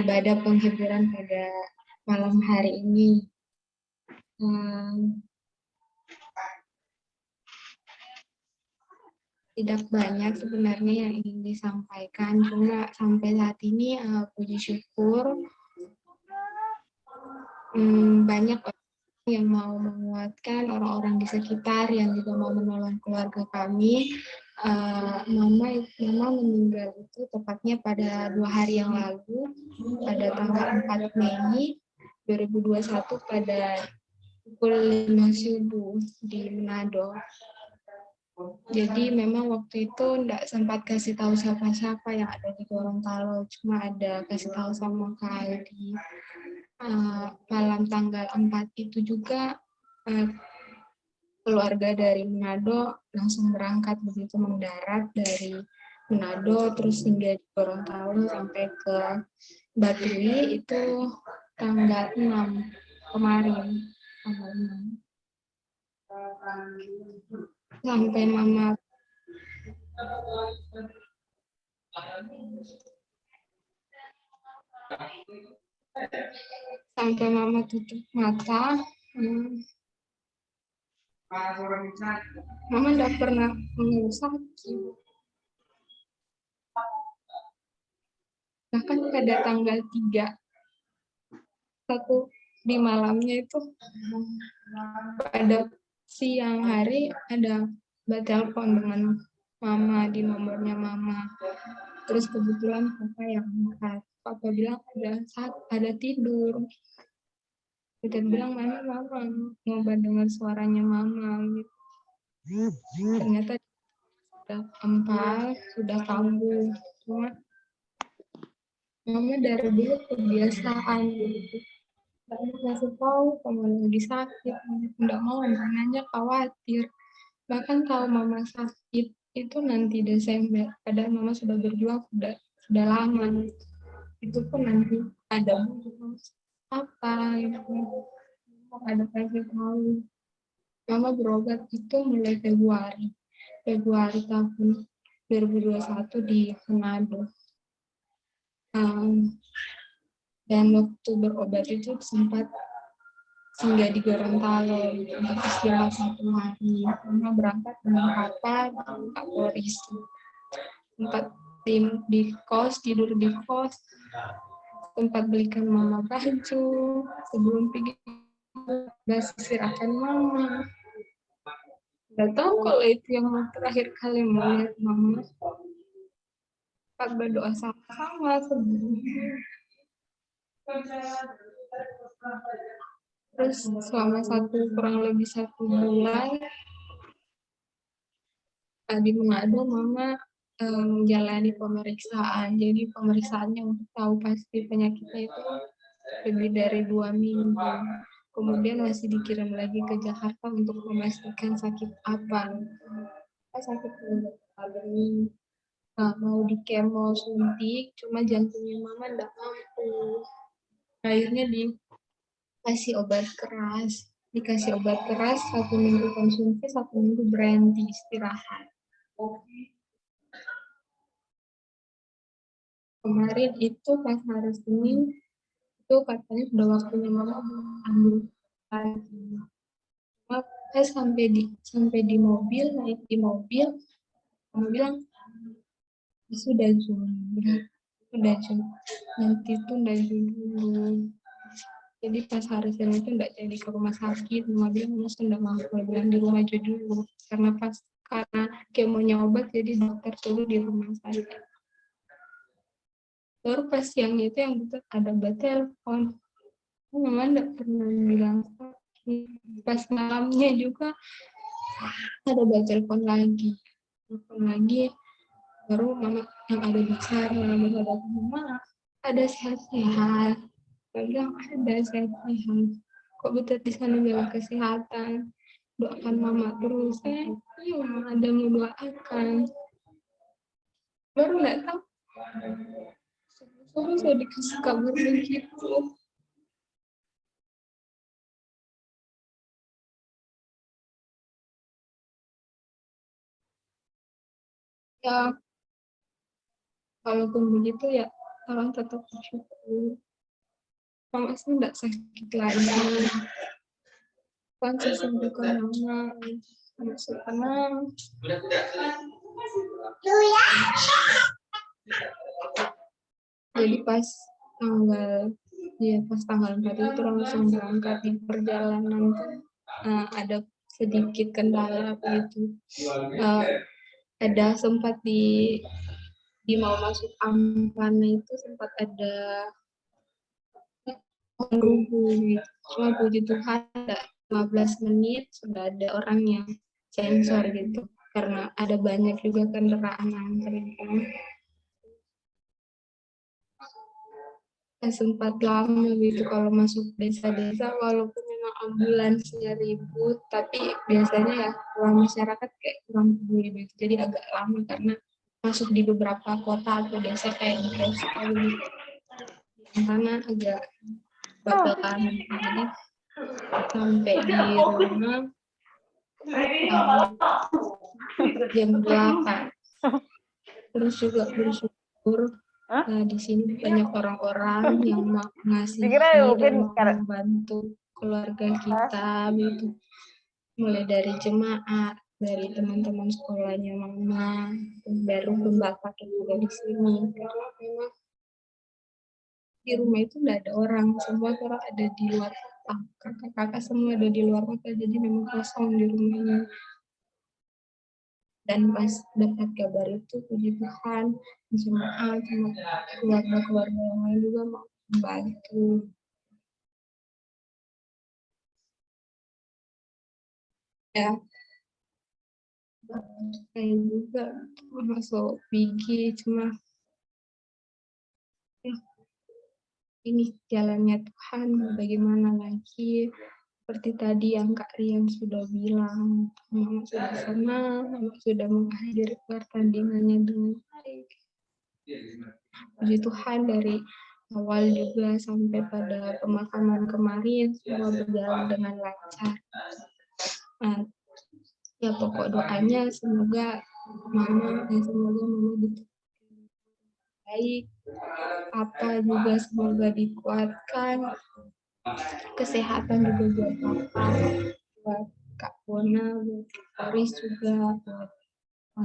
ibadah penghiburan pada malam hari ini. Tidak banyak sebenarnya yang ingin disampaikan, cuma sampai saat ini puji syukur banyak orang yang mau menguatkan orang-orang di sekitar yang juga mau menolong keluarga kami. Mama meninggal itu tepatnya pada 2 hari yang lalu, pada tanggal 4 Mei 2021 pada pukul 5 subuh di Manado. Jadi memang waktu itu enggak sempat kasih tahu siapa-siapa yang ada di Gorontalo, cuma ada kasih tahu sama Kak Aldi. Malam tanggal 4 itu juga keluarga dari Manado langsung berangkat, begitu mendarat dari Manado terus hingga di Gorontalo sampai ke Batui itu tanggal 6 kemarin. Tanggal 6. Sampai Mama tutup mata, Mama tidak pernah mengeluh sakit. Bahkan pada tanggal 3, di malamnya itu pada siang hari ada telepon dengan Mama di nomornya Mama. Terus kebetulan Papa yang angkat. Papa bilang ada tidur. Kita bilang mana Mama mau dengar suaranya Mama gitu. Ternyata sudah empal, sudah kambuh. Cuma Mama dari dulu kebiasaan gitu. Tidak kasih tahu kamu lagi sakit, tidak mau nanya, khawatir. Bahkan kalau Mama sakit itu nanti Desember, padahal Mama sudah berjuang sudah lama. Itu pun nanti ada apa itu, ada kasih tahu. Mama berobat itu mulai Februari tahun 2021 di Manado. Dan waktu berobat itu sempat singgah di Gorontalo untuk istirahat 1 hari. Mama berangkat dengan Papa dan Kak Boris. Sempat di kos, tidur di kos. Sempat belikan Mama baju sebelum pergi istirahatkan Mama. Nggak tahu kalau itu yang terakhir kali melihat Mama. Sempat berdoa sama-sama sebelumnya. Terus selama kurang lebih 1 bulan di Manado Mama menjalani pemeriksaan. Jadi pemeriksaannya untuk tahu pasti penyakitnya itu lebih dari 2 minggu. Kemudian masih dikirim lagi ke Jakarta untuk memastikan sakit apa. Sakit bening, mau di kemo suntik, cuma jantungnya Mama tidak mampu. Akhirnya dikasih obat keras. 1 minggu konsumsi, 1 minggu berhenti istirahat. Kemarin itu pas hari Senin, itu katanya sudah waktunya Mama ambil lagi. Saya sampai di mobil, naik di mobil, Mama bilang, sudah Jun, nanti tunda dulu. Jadi pas hari Senin itu enggak jadi ke rumah sakit, Mama bilang Mama sudah mampu, bilang di rumah aja dulu. Karena kemonya obat, jadi dokter suruh di rumah sakit. Baru pas siangnya itu yang betul ada telepon. Mama enggak pernah bilang sakit. Pas malamnya juga ada telepon lagi. baru mama yang ada bicara menghadap mama, ada sehat-sehat. Saya bilang ada sehat-sehat. Kok Butet di sana jaga kesehatan, doakan mama terus. Iya, ada mau doakan. Baru nggak tahu. Suruh saya dikasih kabar begitu. Ya, walaupun begitu ya, tolong tetap bersyukur. Mama sih nggak sakit lagi. Kan sesembuhkan mama. Mama tenang. Jadi pas tanggal 4 itu langsung berangkat di perjalanan tuh, ada sedikit kendala begitu. Ada sempat di mau masuk Ampana itu sempat ada rubuh gitu. Cuma puji Tuhan ada 15 menit sudah ada orang yang sensor gitu. Karena ada banyak juga kendaraan antri. Sempat lama gitu kalau masuk desa-desa, walaupun memang ambulansnya ribut, tapi biasanya ya orang masyarakat kayak kurang peduli gitu. Jadi agak lama karena masuk di beberapa kota atau desa kayak di desa gitu. Karena agak bakalan jadi sampai di rumah jam 8. Terus juga bersyukur di sini banyak orang-orang yang mengasihi dan mau membantu keluarga kita gitu. Mulai dari jemaat, dari teman-teman sekolahnya mama, baru bapak juga di sini. Karena memang di rumah itu nggak ada orang, semua orang ada di luar kota. Kakak-kakak semua ada di luar kota, jadi memang kosong di rumahnya. Dan pas dapat kabar itu, puji Tuhan, jemaat sama keluarga-keluarga yang lain juga mau membantu. Ya, saya juga masuk PG, cuma ya, ini jalannya Tuhan, bagaimana lagi. Seperti tadi yang Kak Rian sudah bilang, Mama sudah senang, Mama sudah mengakhiri pertandingannya dengan baik. Puji Tuhan dari awal juga sampai pada pemakaman kemarin semua berjalan dengan lancar. Ya pokok doanya semoga mama baik, apa juga semoga dikuatkan, kesehatan juga buat papa, buat Kak Bona, buat Boris juga, buat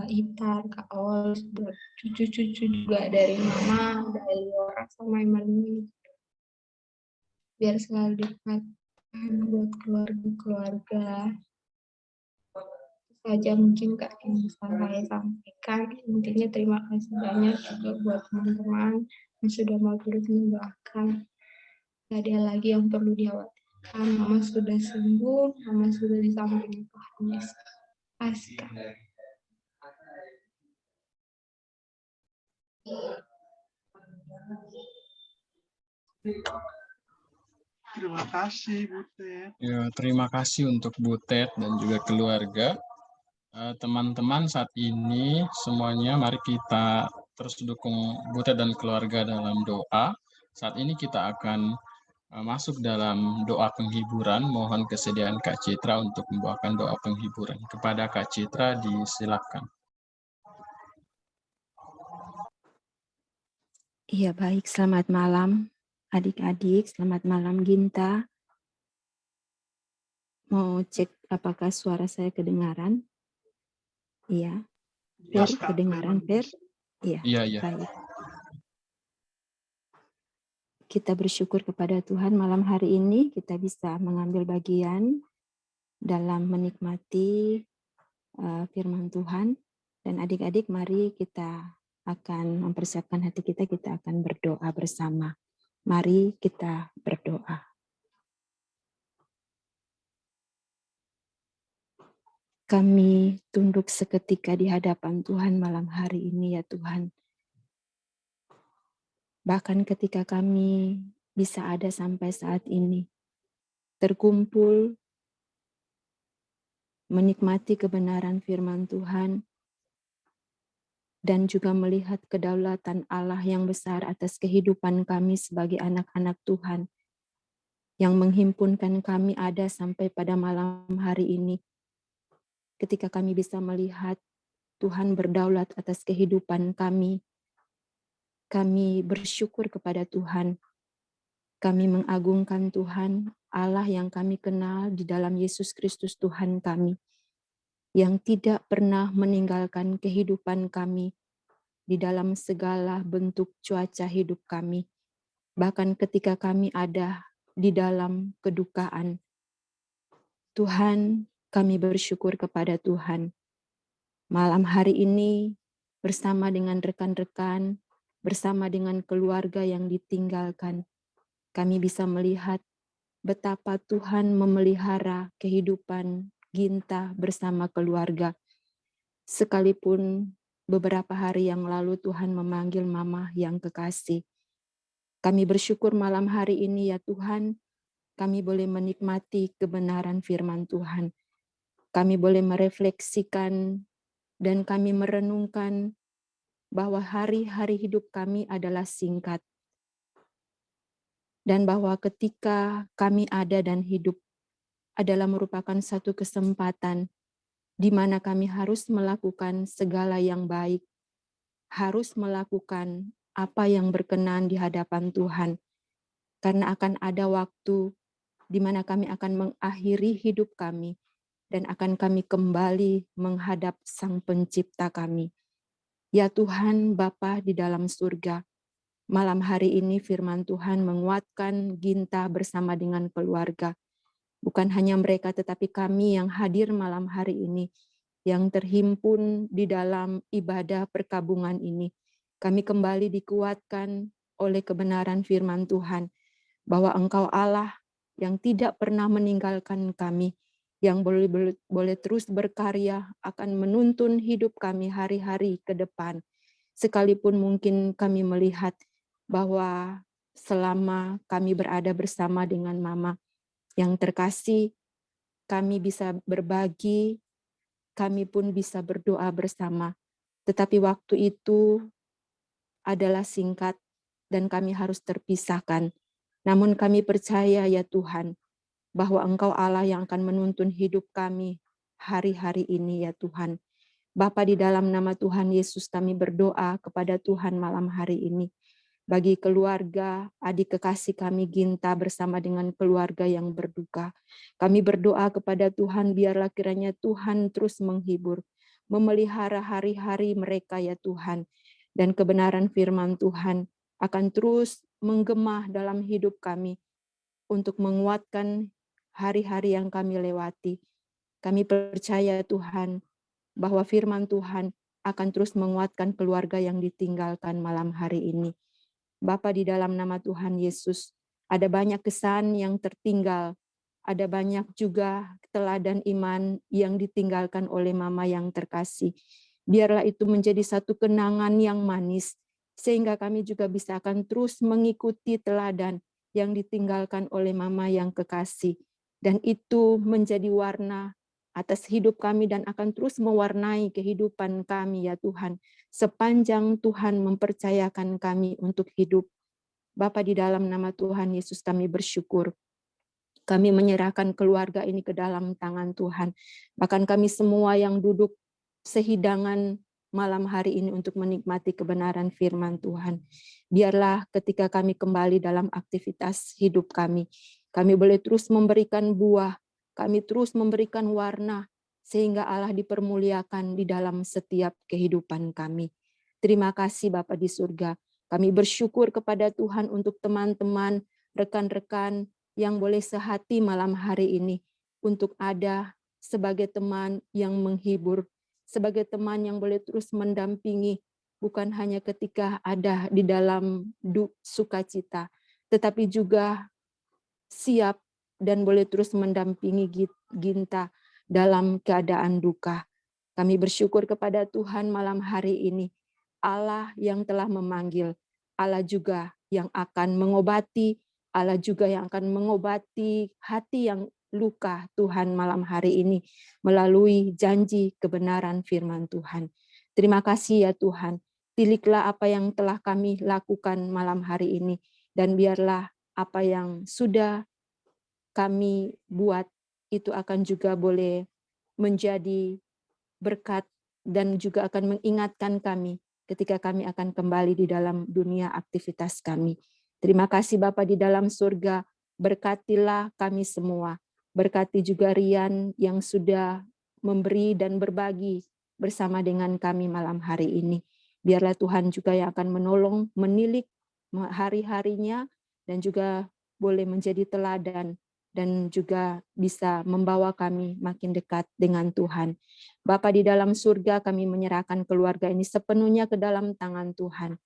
Itar, Kak Ol, buat cucu-cucu juga dari mama, dari orang sama Emily. Biar selalu dikuatkan buat keluarga-keluarga. Saja mungkin Kak yang bisa saya sampaikan. Intinya terima kasih banyak juga buat teman-teman yang sudah mau terus mendoakan. Tidak ada lagi yang perlu dikhawatirkan. Mama sudah sembuh, mama sudah di samping Tuhan Yesus. Pasca. Terima kasih Butet. Ya, terima kasih untuk Butet dan juga keluarga. Teman-teman, saat ini semuanya mari kita terus dukung Butet dan keluarga dalam doa. Saat ini kita akan masuk dalam doa penghiburan. Mohon kesediaan Kak Citra untuk membawakan doa penghiburan. Kepada Kak Citra disilakan. Iya, baik. Selamat malam adik-adik. Selamat malam Ginta. Mau cek apakah suara saya kedengaran? Iya. Per, kedengaran Per? Iya. Iya. Baik. Kita bersyukur kepada Tuhan malam hari ini kita bisa mengambil bagian dalam menikmati firman Tuhan. Dan adik-adik mari kita akan mempersiapkan hati kita akan berdoa bersama. Mari kita berdoa. Kami tunduk seketika di hadapan Tuhan malam hari ini ya Tuhan. Bahkan ketika kami bisa ada sampai saat ini, terkumpul, menikmati kebenaran firman Tuhan, dan juga melihat kedaulatan Allah yang besar atas kehidupan kami sebagai anak-anak Tuhan, yang menghimpunkan kami ada sampai pada malam hari ini, ketika kami bisa melihat Tuhan berdaulat atas kehidupan kami bersyukur kepada Tuhan. Kami mengagungkan Tuhan, Allah yang kami kenal di dalam Yesus Kristus Tuhan kami, yang tidak pernah meninggalkan kehidupan kami di dalam segala bentuk cuaca hidup kami. Bahkan ketika kami ada di dalam kedukaan, Tuhan, kami bersyukur kepada Tuhan. Malam hari ini bersama dengan rekan-rekan, bersama dengan keluarga yang ditinggalkan, kami bisa melihat betapa Tuhan memelihara kehidupan Ginta bersama keluarga. Sekalipun beberapa hari yang lalu Tuhan memanggil Mama yang kekasih. Kami bersyukur malam hari ini ya Tuhan, kami boleh menikmati kebenaran firman Tuhan. Kami boleh merefleksikan dan kami merenungkan bahwa hari-hari hidup kami adalah singkat. Dan bahwa ketika kami ada dan hidup adalah merupakan satu kesempatan di mana kami harus melakukan segala yang baik, harus melakukan apa yang berkenan di hadapan Tuhan. Karena akan ada waktu di mana kami akan mengakhiri hidup kami dan akan kami kembali menghadap Sang Pencipta kami. Ya Tuhan Bapa di dalam surga, malam hari ini firman Tuhan menguatkan Ginta bersama dengan keluarga. Bukan hanya mereka tetapi kami yang hadir malam hari ini, yang terhimpun di dalam ibadah perkabungan ini. Kami kembali dikuatkan oleh kebenaran firman Tuhan, bahwa Engkau Allah yang tidak pernah meninggalkan kami, yang boleh terus berkarya akan menuntun hidup kami hari-hari ke depan. Sekalipun mungkin kami melihat bahwa selama kami berada bersama dengan Mama yang terkasih, kami bisa berbagi, kami pun bisa berdoa bersama. Tetapi waktu itu adalah singkat dan kami harus terpisahkan. Namun kami percaya ya Tuhan, bahwa Engkau Allah yang akan menuntun hidup kami hari-hari ini ya Tuhan. Bapa, di dalam nama Tuhan Yesus kami berdoa kepada Tuhan malam hari ini. Bagi keluarga, adik kekasih kami Ginta bersama dengan keluarga yang berduka. Kami berdoa kepada Tuhan, biarlah kiranya Tuhan terus menghibur, memelihara hari-hari mereka ya Tuhan. Dan kebenaran firman Tuhan akan terus menggema dalam hidup kami untuk menguatkan hari-hari yang kami lewati. Kami percaya Tuhan, bahwa firman Tuhan akan terus menguatkan keluarga yang ditinggalkan malam hari ini. Bapa, di dalam nama Tuhan Yesus, ada banyak kesan yang tertinggal, ada banyak juga teladan iman yang ditinggalkan oleh Mama yang terkasih. Biarlah itu menjadi satu kenangan yang manis, sehingga kami juga bisa akan terus mengikuti teladan yang ditinggalkan oleh Mama yang kekasih. Dan itu menjadi warna atas hidup kami dan akan terus mewarnai kehidupan kami ya Tuhan, sepanjang Tuhan mempercayakan kami untuk hidup. Bapa, di dalam nama Tuhan Yesus kami bersyukur. Kami menyerahkan keluarga ini ke dalam tangan Tuhan. Bahkan kami semua yang duduk sehidangan malam hari ini untuk menikmati kebenaran firman Tuhan. Biarlah ketika kami kembali dalam aktivitas hidup kami boleh terus memberikan buah, kami terus memberikan warna, sehingga Allah dipermuliakan di dalam setiap kehidupan kami. Terima kasih Bapa di surga. Kami bersyukur kepada Tuhan untuk teman-teman, rekan-rekan yang boleh sehati malam hari ini untuk ada sebagai teman yang menghibur, sebagai teman yang boleh terus mendampingi, bukan hanya ketika ada di dalam sukacita, tetapi juga siap dan boleh terus mendampingi Ginta dalam keadaan duka. Kami bersyukur kepada Tuhan malam hari ini, Allah yang telah memanggil, Allah juga yang akan mengobati, Allah juga yang akan mengobati hati yang luka Tuhan malam hari ini melalui janji kebenaran firman Tuhan. Terima kasih ya Tuhan, tiliklah apa yang telah kami lakukan malam hari ini, dan biarlah apa yang sudah kami buat itu akan juga boleh menjadi berkat dan juga akan mengingatkan kami ketika kami akan kembali di dalam dunia aktivitas kami. Terima kasih Bapa di dalam surga, berkatilah kami semua. Berkati juga Rian yang sudah memberi dan berbagi bersama dengan kami malam hari ini. Biarlah Tuhan juga yang akan menolong, menilik hari-harinya, dan juga boleh menjadi teladan dan juga bisa membawa kami makin dekat dengan Tuhan. Bapa di dalam surga, kami menyerahkan keluarga ini sepenuhnya ke dalam tangan Tuhan.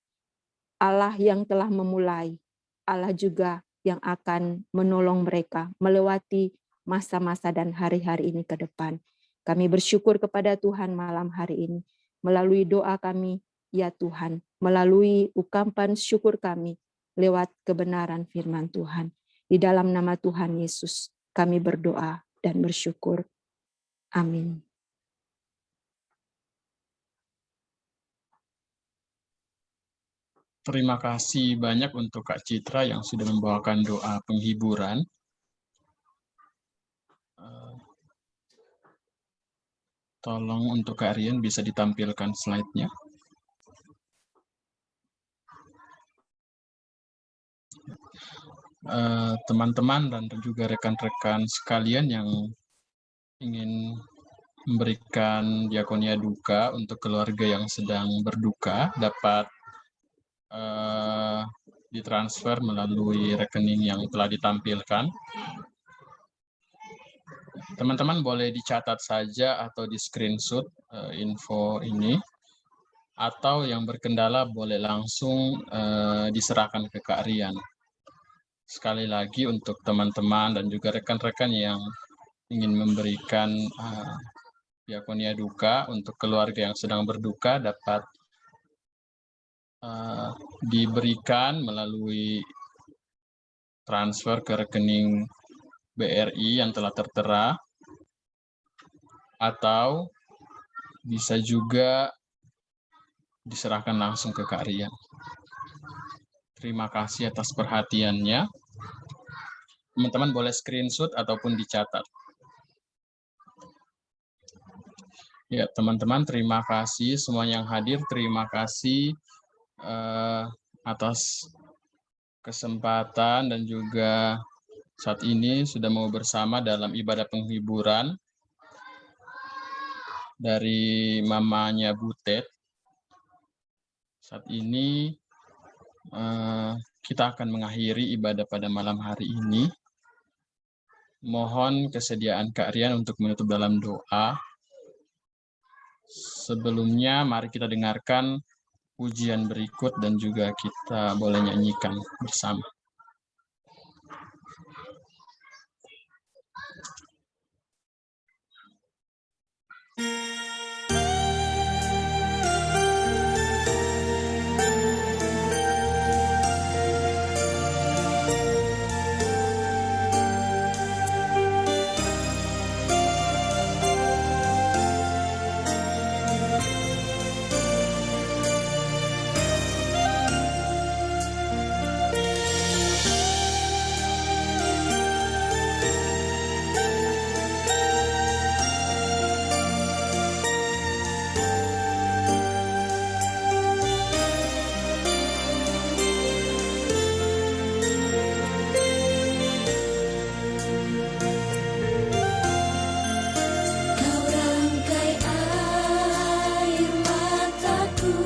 Allah yang telah memulai, Allah juga yang akan menolong mereka melewati masa-masa dan hari-hari ini ke depan. Kami bersyukur kepada Tuhan malam hari ini. Melalui doa kami, ya Tuhan, melalui ungkapan syukur kami lewat kebenaran firman Tuhan. Di dalam nama Tuhan Yesus, kami berdoa dan bersyukur. Amin. Terima kasih banyak untuk Kak Citra yang sudah membawakan doa penghiburan. Tolong untuk Kak Rian bisa ditampilkan slide-nya. Teman-teman dan juga rekan-rekan sekalian yang ingin memberikan diakonia duka untuk keluarga yang sedang berduka dapat ditransfer melalui rekening yang telah ditampilkan. Teman-teman boleh dicatat saja atau di screenshot info ini, atau yang berkendala boleh langsung diserahkan ke Kak Rian. Sekali lagi untuk teman-teman dan juga rekan-rekan yang ingin memberikan diakonia duka untuk keluarga yang sedang berduka dapat diberikan melalui transfer ke rekening BRI yang telah tertera, atau bisa juga diserahkan langsung ke Kak Rian. Terima kasih atas perhatiannya. Teman-teman boleh screenshot ataupun dicatat. Ya, teman-teman, terima kasih semua yang hadir. Terima kasih atas kesempatan dan juga saat ini sudah mau bersama dalam ibadah penghiburan dari mamanya Butet. Saat ini kita akan mengakhiri ibadah pada malam hari ini. Mohon kesediaan Kak Rian untuk menutup dalam doa. Sebelumnya mari kita dengarkan pujian berikut dan juga kita boleh nyanyikan bersama. Kau rangkai air mataku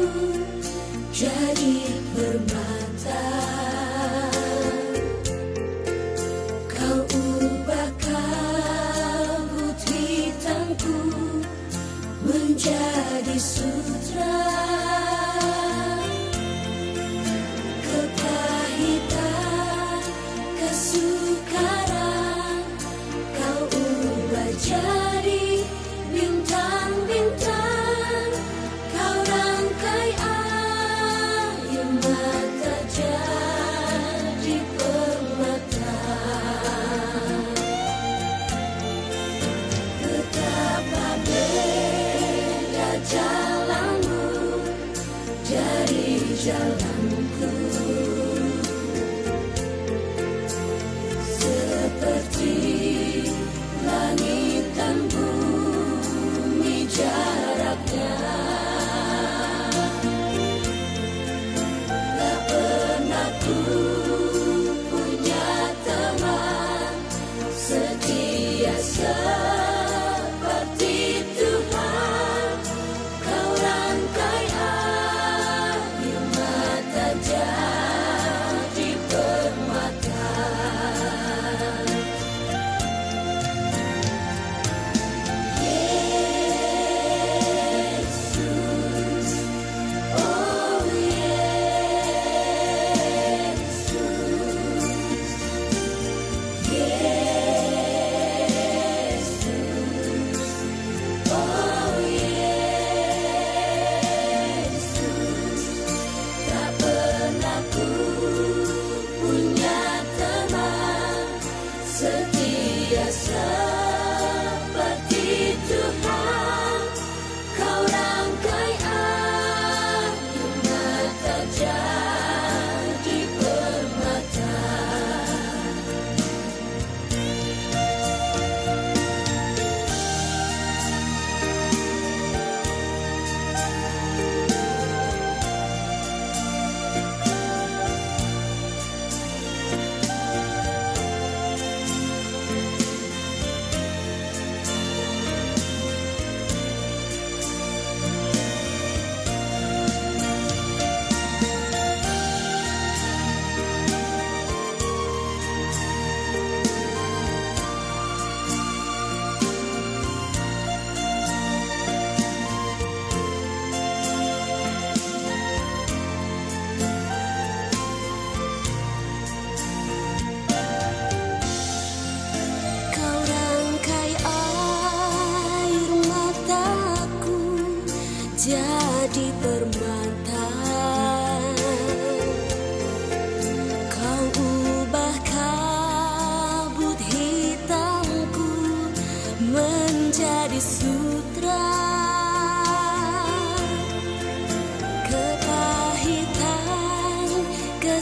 jadi permata. Kau ubah kabut hitamku menjadi sutra. Kepahitan, kesukaran, kau ubah jadi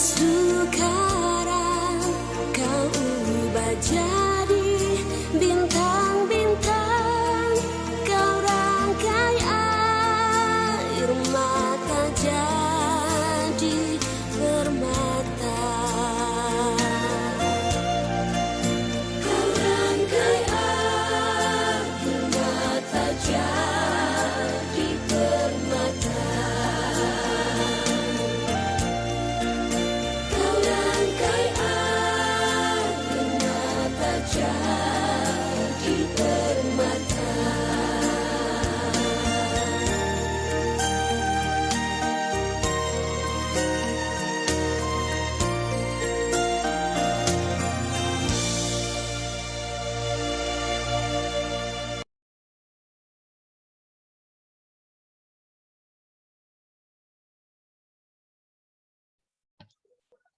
sekarang kau ubah jadi bintang-bintang, kau rangkai air mata jadi permata. Kau rangkai air mata jadi permata. Kau rangkai air mata jadi permata.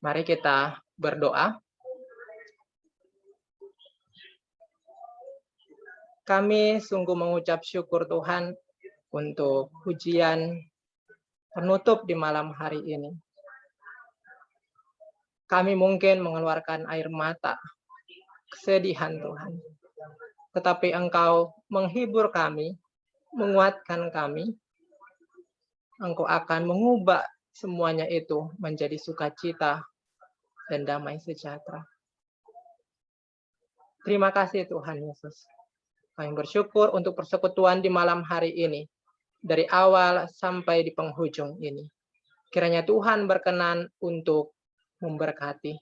Mari kita berdoa. Kami sungguh mengucap syukur Tuhan untuk pujian penutup di malam hari ini. Kami mungkin mengeluarkan air mata, kesedihan Tuhan. Tetapi Engkau menghibur kami, menguatkan kami. Engkau akan mengubah semuanya itu menjadi sukacita dan damai sejahtera. Terima kasih Tuhan Yesus. Kami bersyukur untuk persekutuan di malam hari ini, dari awal sampai di penghujung ini. Kiranya Tuhan berkenan untuk memberkati.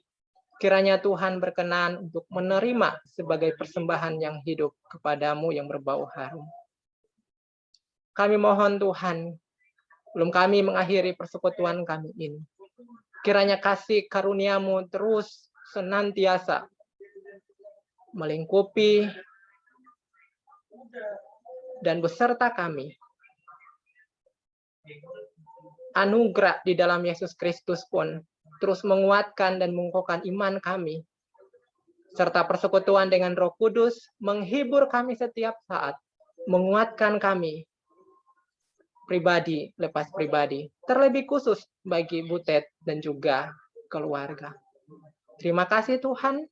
Kiranya Tuhan berkenan untuk menerima sebagai persembahan yang hidup kepadamu yang berbau harum. Kami mohon Tuhan, belum kami mengakhiri persekutuan kami ini, kiranya kasih karunia-Mu terus senantiasa melingkupi dan beserta kami. Anugerah di dalam Yesus Kristus pun terus menguatkan dan mengukuhkan iman kami. Serta persekutuan dengan Roh Kudus menghibur kami setiap saat, menguatkan kami pribadi lepas pribadi, terlebih khusus bagi Butet dan juga keluarga. Terima kasih Tuhan.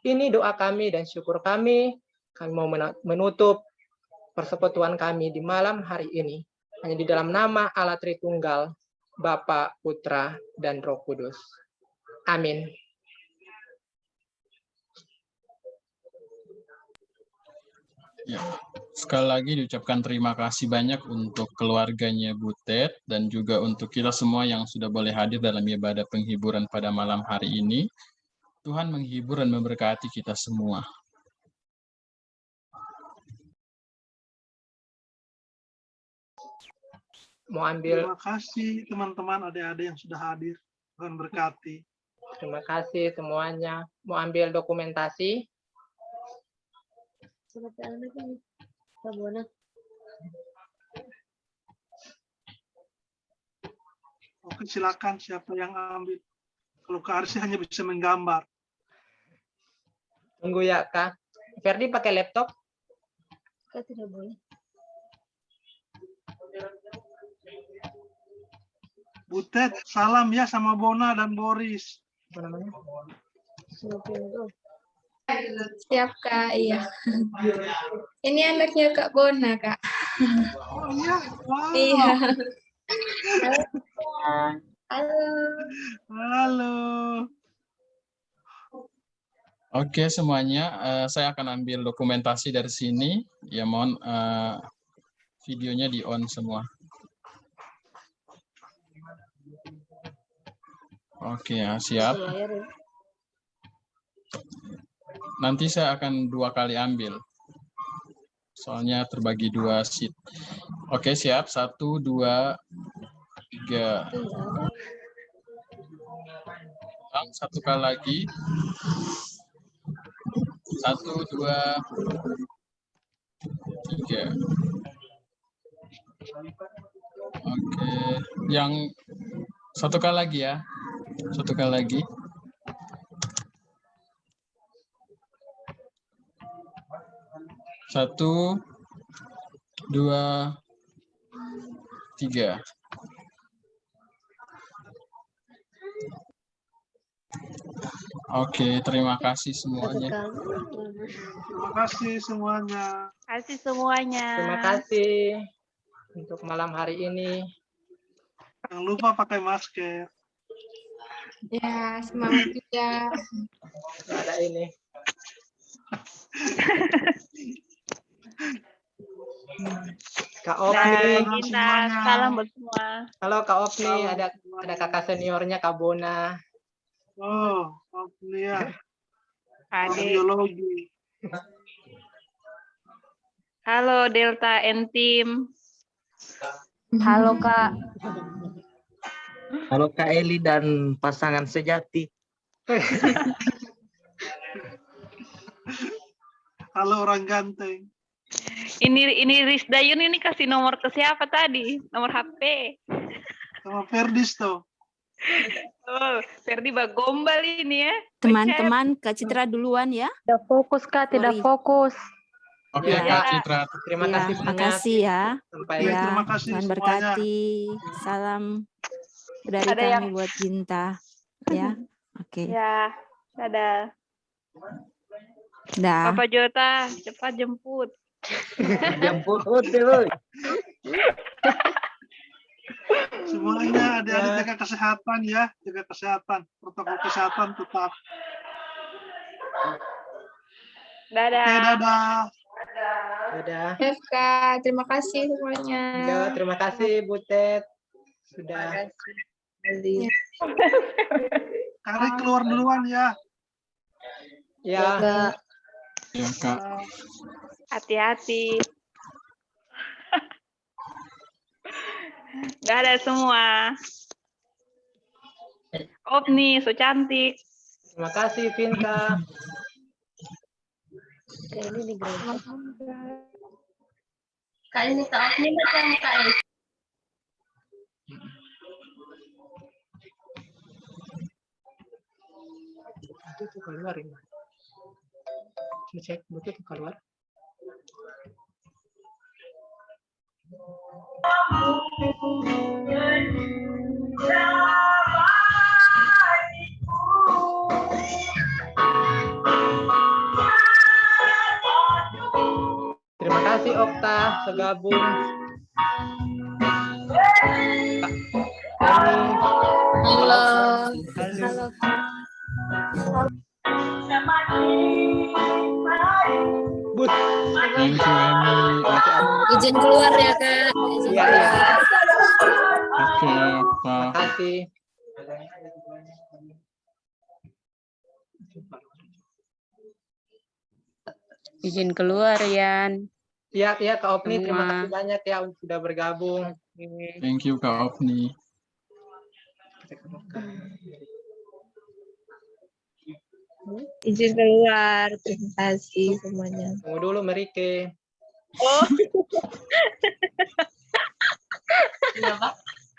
Ini doa kami dan syukur kami. Kami mau menutup persekutuan kami di malam hari ini hanya di dalam nama Allah Tritunggal, Bapa, Putra, dan Roh Kudus. Amin. Ya, sekali lagi diucapkan terima kasih banyak untuk keluarganya Butet dan juga untuk kita semua yang sudah boleh hadir dalam ibadah penghiburan pada malam hari ini. Tuhan menghibur dan memberkati kita semua. Mau ambil. Terima kasih teman-teman adik-adik yang sudah hadir. Tuhan berkati. Terima kasih semuanya. Mau ambil dokumentasi. Oke, silakan siapa yang ambil. Kalau Kak Arsy hanya bisa menggambar. Tunggu ya Kak. Ferdi pakai laptop? Kak tidak boleh. Butet, salam ya sama Bona dan Boris. Apa namanya? Siap Kak, iya. Ini anaknya Kak Bona, Kak. Oh iya, wow. Iya. Halo. Halo. Oke semuanya, saya akan ambil dokumentasi dari sini. Ya mohon videonya di on semua. Oke ya, siap. Nanti saya akan 2 kali ambil. Soalnya terbagi 2 sheet. Oke, siap. 1, 2, 3. 1 kali lagi. 1, 2, 3. Oke, yang 1 kali lagi ya. 1 kali lagi. 1, 2, 3. Oke, terima kasih semuanya. Terima kasih semuanya. Kasih semuanya. Terima kasih untuk malam hari ini. Jangan lupa pakai masker. Ya, semangat juga. Ada ini. Kak Opni. Cinta, salam buat semua. Halo Kak Opni, ada kakak seniornya Kak Bona. Oh, Opnia. Adik. Biologi. Halo Delta N Team. Halo Kak. Halo Kak Eli dan pasangan sejati. Halo orang ganteng. Ini Risdayun ini kasih nomor ke siapa tadi? Nomor HP. Sama Ferdis tuh. Oh, Ferdi Bagombal ini ya. Teman-teman, Kak Citra duluan ya. Tidak fokus Kak, tidak Sorry. fokus. Oke, Ya, Kak Kak. Citra. Terima Ya, kasih banyak. makasih ya. Sampai Ya, terima kasih Tuhan semuanya. berkati. Salam dari Ada kami yang- buat Ginta. Ya, oke. Ya, dadah. Dah. Bapak Jota, cepat jemput. Jemput dulu. Semuanya adik-adik Ya. jaga kesehatan ya. Jaga kesehatan. Protokol kesehatan tetap. Dadah. Oke, dadah. Dadah. Ya, Kak. Terima kasih semuanya. Ya, terima kasih Butet sudah. Kari keluar duluan ya. Ya, Ya, Kak. Hati-hati. Dadah semua. Opni, so cantik. terima kasih Vinta. Kak ini Kak Opni macam Kak Eli. Itu tuh keluar ini. Cek Butet tuh keluar. Terima kasih Okta segabung. Halo. Halo. But. Thank you, Emi. Izin keluar ya Kak. Izin Iya, iya. Oke, Okta. Terima kasih. Izin keluar, Yan. Iya, iya Kak Opni, terima Semua. kasih banyak ya sudah bergabung. Thank you, Kak Opni. Izin keluar. Terima kasih semuanya. Tunggu dulu Merike. Oh,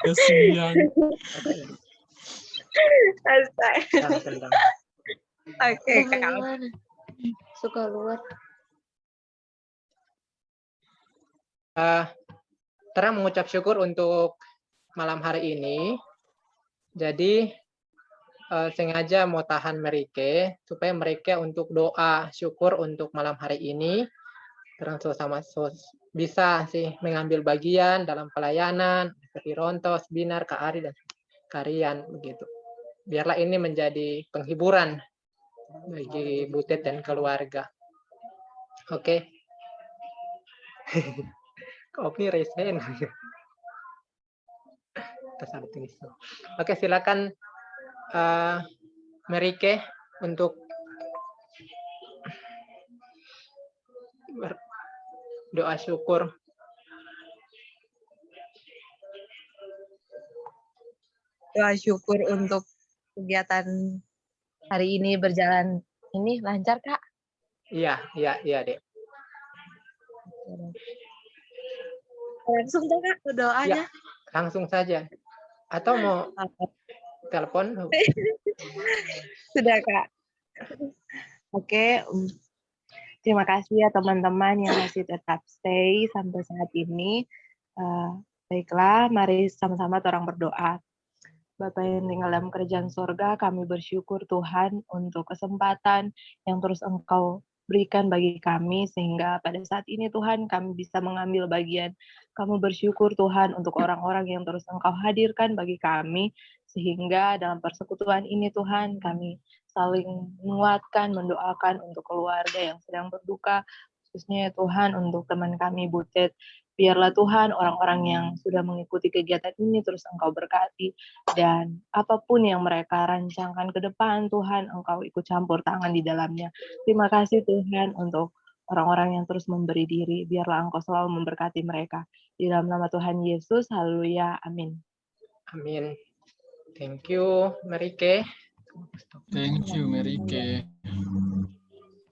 Kasihan. astaga. Tendang. Oke, Kak. Suka luar. Terang mengucap syukur untuk malam hari ini. Jadi sengaja mau tahan Merike supaya mereka untuk doa syukur untuk malam hari ini. Terang sama bisa sih mengambil bagian dalam pelayanan seperti Rontos, Binar, Kak Ari dan Karian begitu. Biarlah ini menjadi penghiburan bagi Butet dan keluarga. Oke. Kopi resen. Oke, silakan Merike untuk doa syukur. Doa syukur untuk kegiatan hari ini berjalan ini lancar, Kak. Iya, Dek. Langsung tuh, Kak, doanya. Ya, langsung saja. Atau mau telepon? Sudah, Kak. Oke, terima kasih ya teman-teman yang masih tetap stay sampai saat ini. Baiklah, mari sama-sama orang berdoa. Bapa yang tinggal dalam kerajaan sorga, kami bersyukur Tuhan untuk kesempatan yang terus Engkau berikan bagi kami, sehingga pada saat ini Tuhan kami bisa mengambil bagian. Kami bersyukur Tuhan untuk orang-orang yang terus Engkau hadirkan bagi kami, sehingga dalam persekutuan ini Tuhan kami saling menguatkan, mendoakan untuk keluarga yang sedang berduka, khususnya Tuhan untuk teman kami Butet. Biarlah Tuhan orang-orang yang sudah mengikuti kegiatan ini terus Engkau berkati, dan apapun yang mereka rancangkan ke depan, Tuhan Engkau ikut campur tangan di dalamnya. Terima kasih Tuhan untuk orang-orang yang terus memberi diri. Biarlah Engkau selalu memberkati mereka. Di dalam nama Tuhan Yesus, haleluya, amin. Amin. Thank you, Marike. Thank you, Merike.